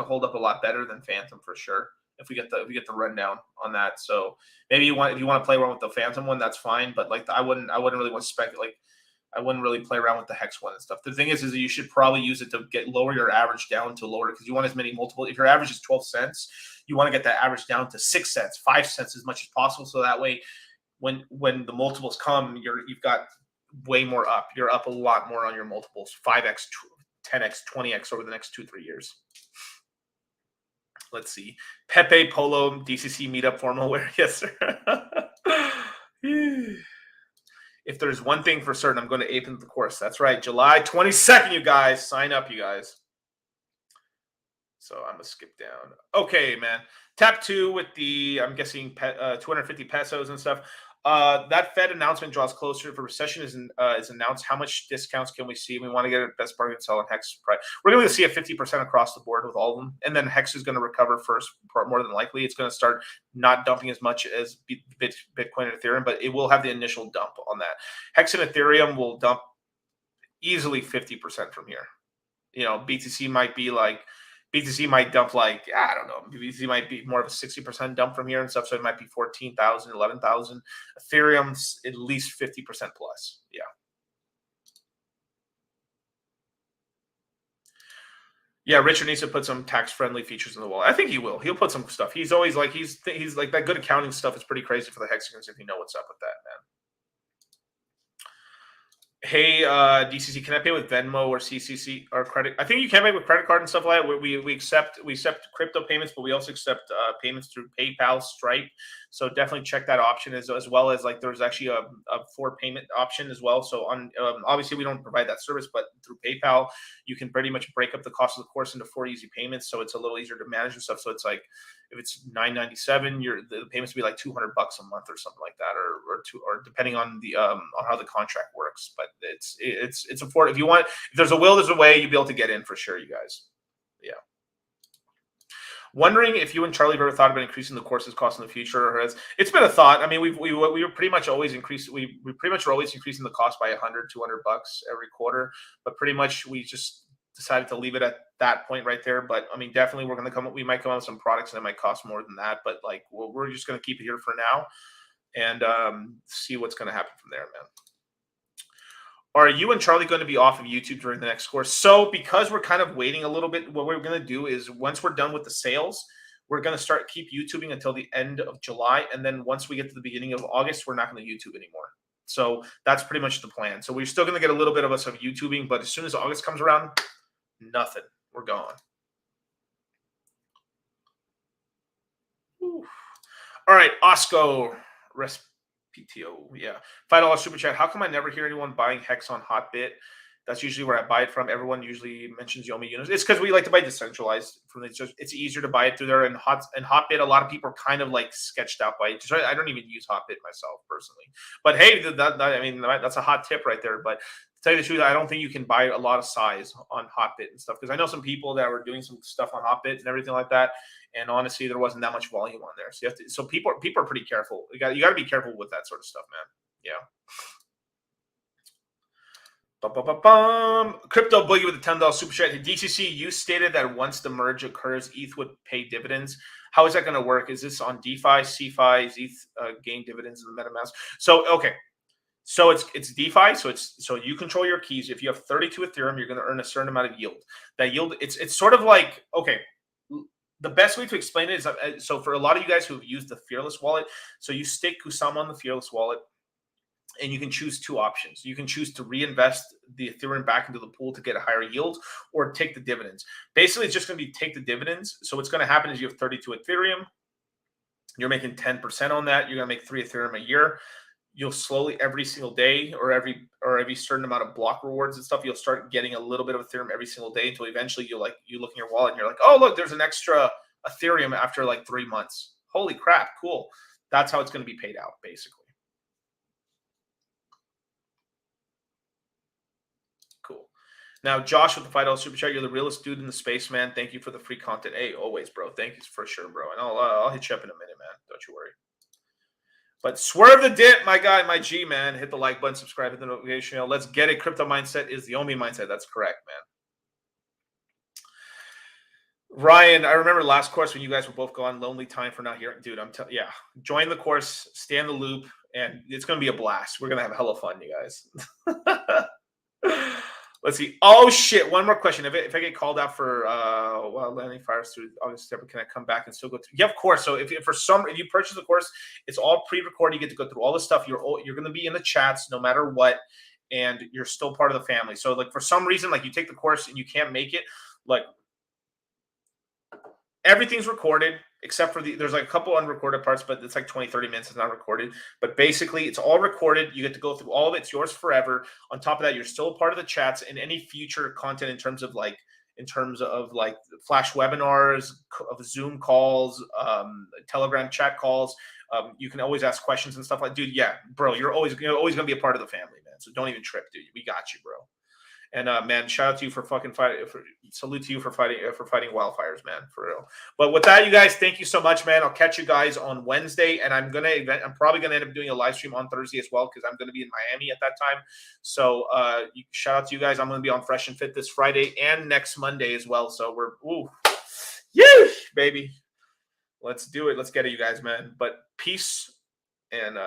hold up a lot better than Phantom for sure. If we get the rundown on that, so maybe if you want to play around with the Phantom one, that's fine. But I wouldn't really want to speculate. I wouldn't really play around with the hex one and stuff. The thing is you should probably use it to lower your average down to lower, because you want as many multiple. If your average is 12 cents, you want to get that average down to 6 cents, 5 cents as much as possible. So that way, when the multiples come, you've got way more up. You're up a lot more on your multiples, 5x, 10x, 20x over the next 2-3 years. Let's see. Pepe Polo DCC meetup formal wear. Yes, sir. If there's one thing for certain, I'm going to ape into the course. That's right. July 22nd, you guys. Sign up, you guys. So I'm going to skip down. Okay, man. Tap 2 with the, I'm guessing, 250 pesos and stuff. That Fed announcement draws closer. If a recession is announced, how much discounts can we see? We want to get a best bargain sell on Hex price. We're going to see a 50% across the board with all of them. And then Hex is going to recover first, more than likely. It's going to start not dumping as much as Bitcoin and Ethereum, but it will have the initial dump on that. Hex and Ethereum will dump easily 50% from here. BTC might dump I don't know. BTC might be more of a 60% dump from here and stuff. So it might be 14,000, 11,000. Ethereum's at least 50% plus. Yeah. Yeah, Richard needs to put some tax-friendly features in the wallet. I think he will. He'll put some stuff. He's always he's like that good accounting stuff is pretty crazy for the Hexagons if you know what's up with that, man. Hey, DCC, can I pay with Venmo or CCC or credit? I think you can pay with credit card and stuff like that. We accept crypto payments, but we also accept payments through PayPal, Stripe. So definitely check that option as well as there's actually a 4 payment option as well. So on obviously we don't provide that service, but through PayPal you can pretty much break up the cost of the course into 4 easy payments. So it's a little easier to manage and stuff. So it's if it's $9.97, the payments will be $200 a month or something like that, or depending on the on how the contract works. But it's affordable. If there's a will, there's a way. You'll be able to get in for sure, you guys. Yeah. Wondering if you and Charlie have ever thought about increasing the courses cost in the future, or it's been a thought. I mean, we were pretty much always increasing. We pretty much are always increasing the cost by $100, $200 every quarter, but pretty much we just decided to leave it at that point right there. But I mean, definitely we're going to we might come up with some products that might cost more than that. But like, we're just going to keep it here for now and see what's going to happen from there, man. Are you and Charlie going to be off of YouTube during the next course? So because we're kind of waiting a little bit, what we're going to do is once we're done with the sales, we're going to start keep YouTubing until the end of July. And then once we get to the beginning of August, we're not going to YouTube anymore. So that's pretty much the plan. So we're still going to get a little bit of us of YouTubing, but as soon as August comes around, nothing. We're gone. Ooh. All right, Osco. PTO, yeah. $5 super chat. How come I never hear anyone buying Hex on Hotbit? That's usually where I buy it from. Everyone usually mentions Yomi units. It's because we like to buy decentralized. From it's easier to buy it through there. And Hotbit, a lot of people are kind of like sketched out by it. I don't even use Hotbit myself personally. But hey, I mean that's a hot tip right there. But to tell you the truth, I don't think you can buy a lot of size on Hotbit and stuff because I know some people that were doing some stuff on Hotbit and everything like that. And honestly, there wasn't that much volume on there. So you have to. So people are pretty careful. You got to be careful with that sort of stuff, man. Yeah. Crypto Boogie with the $10 super chat. DCC, you stated that once the merge occurs, ETH would pay dividends. How is that going to work? Is this on DeFi, CeFi? Is ETH gain dividends in the MetaMask? So okay. So it's DeFi, so you control your keys. If you have 32 Ethereum, you're going to earn a certain amount of yield. That yield, it's sort of like, okay, the best way to explain it is, so for a lot of you guys who have used the Fearless wallet, so you stake Kusama on the Fearless wallet, and you can choose two options. You can choose to reinvest the Ethereum back into the pool to get a higher yield or take the dividends. Basically, it's just going to be take the dividends. So what's going to happen is you have 32 Ethereum. You're making 10% on that. You're going to make 3 Ethereum a year. You'll slowly every single day or every certain amount of block rewards and stuff, you'll start getting a little bit of Ethereum every single day until eventually you look in your wallet and you're like, oh, look, there's an extra Ethereum after like 3 months. Holy crap, cool. That's how it's going to be paid out, basically. Cool. Now, Josh with the $5 super chat, you're the realest dude in the space, man. Thank you for the free content. Hey, always, bro. Thank you for sure, bro. And I'll hit you up in a minute, man. Don't you worry. But swerve the dip, my guy, my G, man. Hit the like button, subscribe, hit the notification bell. Let's get it. Crypto mindset is the only mindset. That's correct, man. Ryan, I remember last course when you guys were both gone. Lonely time for not hearing. Dude, yeah. Join the course, stay in the loop, and it's going to be a blast. We're going to have hella fun, you guys. Let's see. Oh, shit. One more question. If I get called out for landing fires through August, September, can I come back and still go through? Yeah, of course. So if you purchase the course, it's all pre-recorded. You get to go through all the stuff. You're going to be in the chats no matter what, and you're still part of the family. So like for some reason, like you take the course and you can't make it, like everything's recorded except for there's like a couple unrecorded parts, but it's like 20, 30 minutes. It's not recorded, but basically it's all recorded. You get to go through all of it. It's yours forever. On top of that, you're still a part of the chats and any future content in terms of flash webinars, of Zoom calls, Telegram chat calls. You can always ask questions and stuff like, dude, yeah, bro, you're always going to be a part of the family, man. So don't even trip, dude. We got you, bro. And man, shout out to you for fucking fighting. Salute to you for fighting wildfires, man, for real. But with that, you guys, thank you so much, man. I'll catch you guys on Wednesday, and I'm probably gonna end up doing a live stream on Thursday as well because I'm gonna be in Miami at that time. So shout out to you guys. I'm gonna be on Fresh and Fit this Friday and next Monday as well. So yeesh, baby. Let's do it. Let's get it, you guys, man. But peace and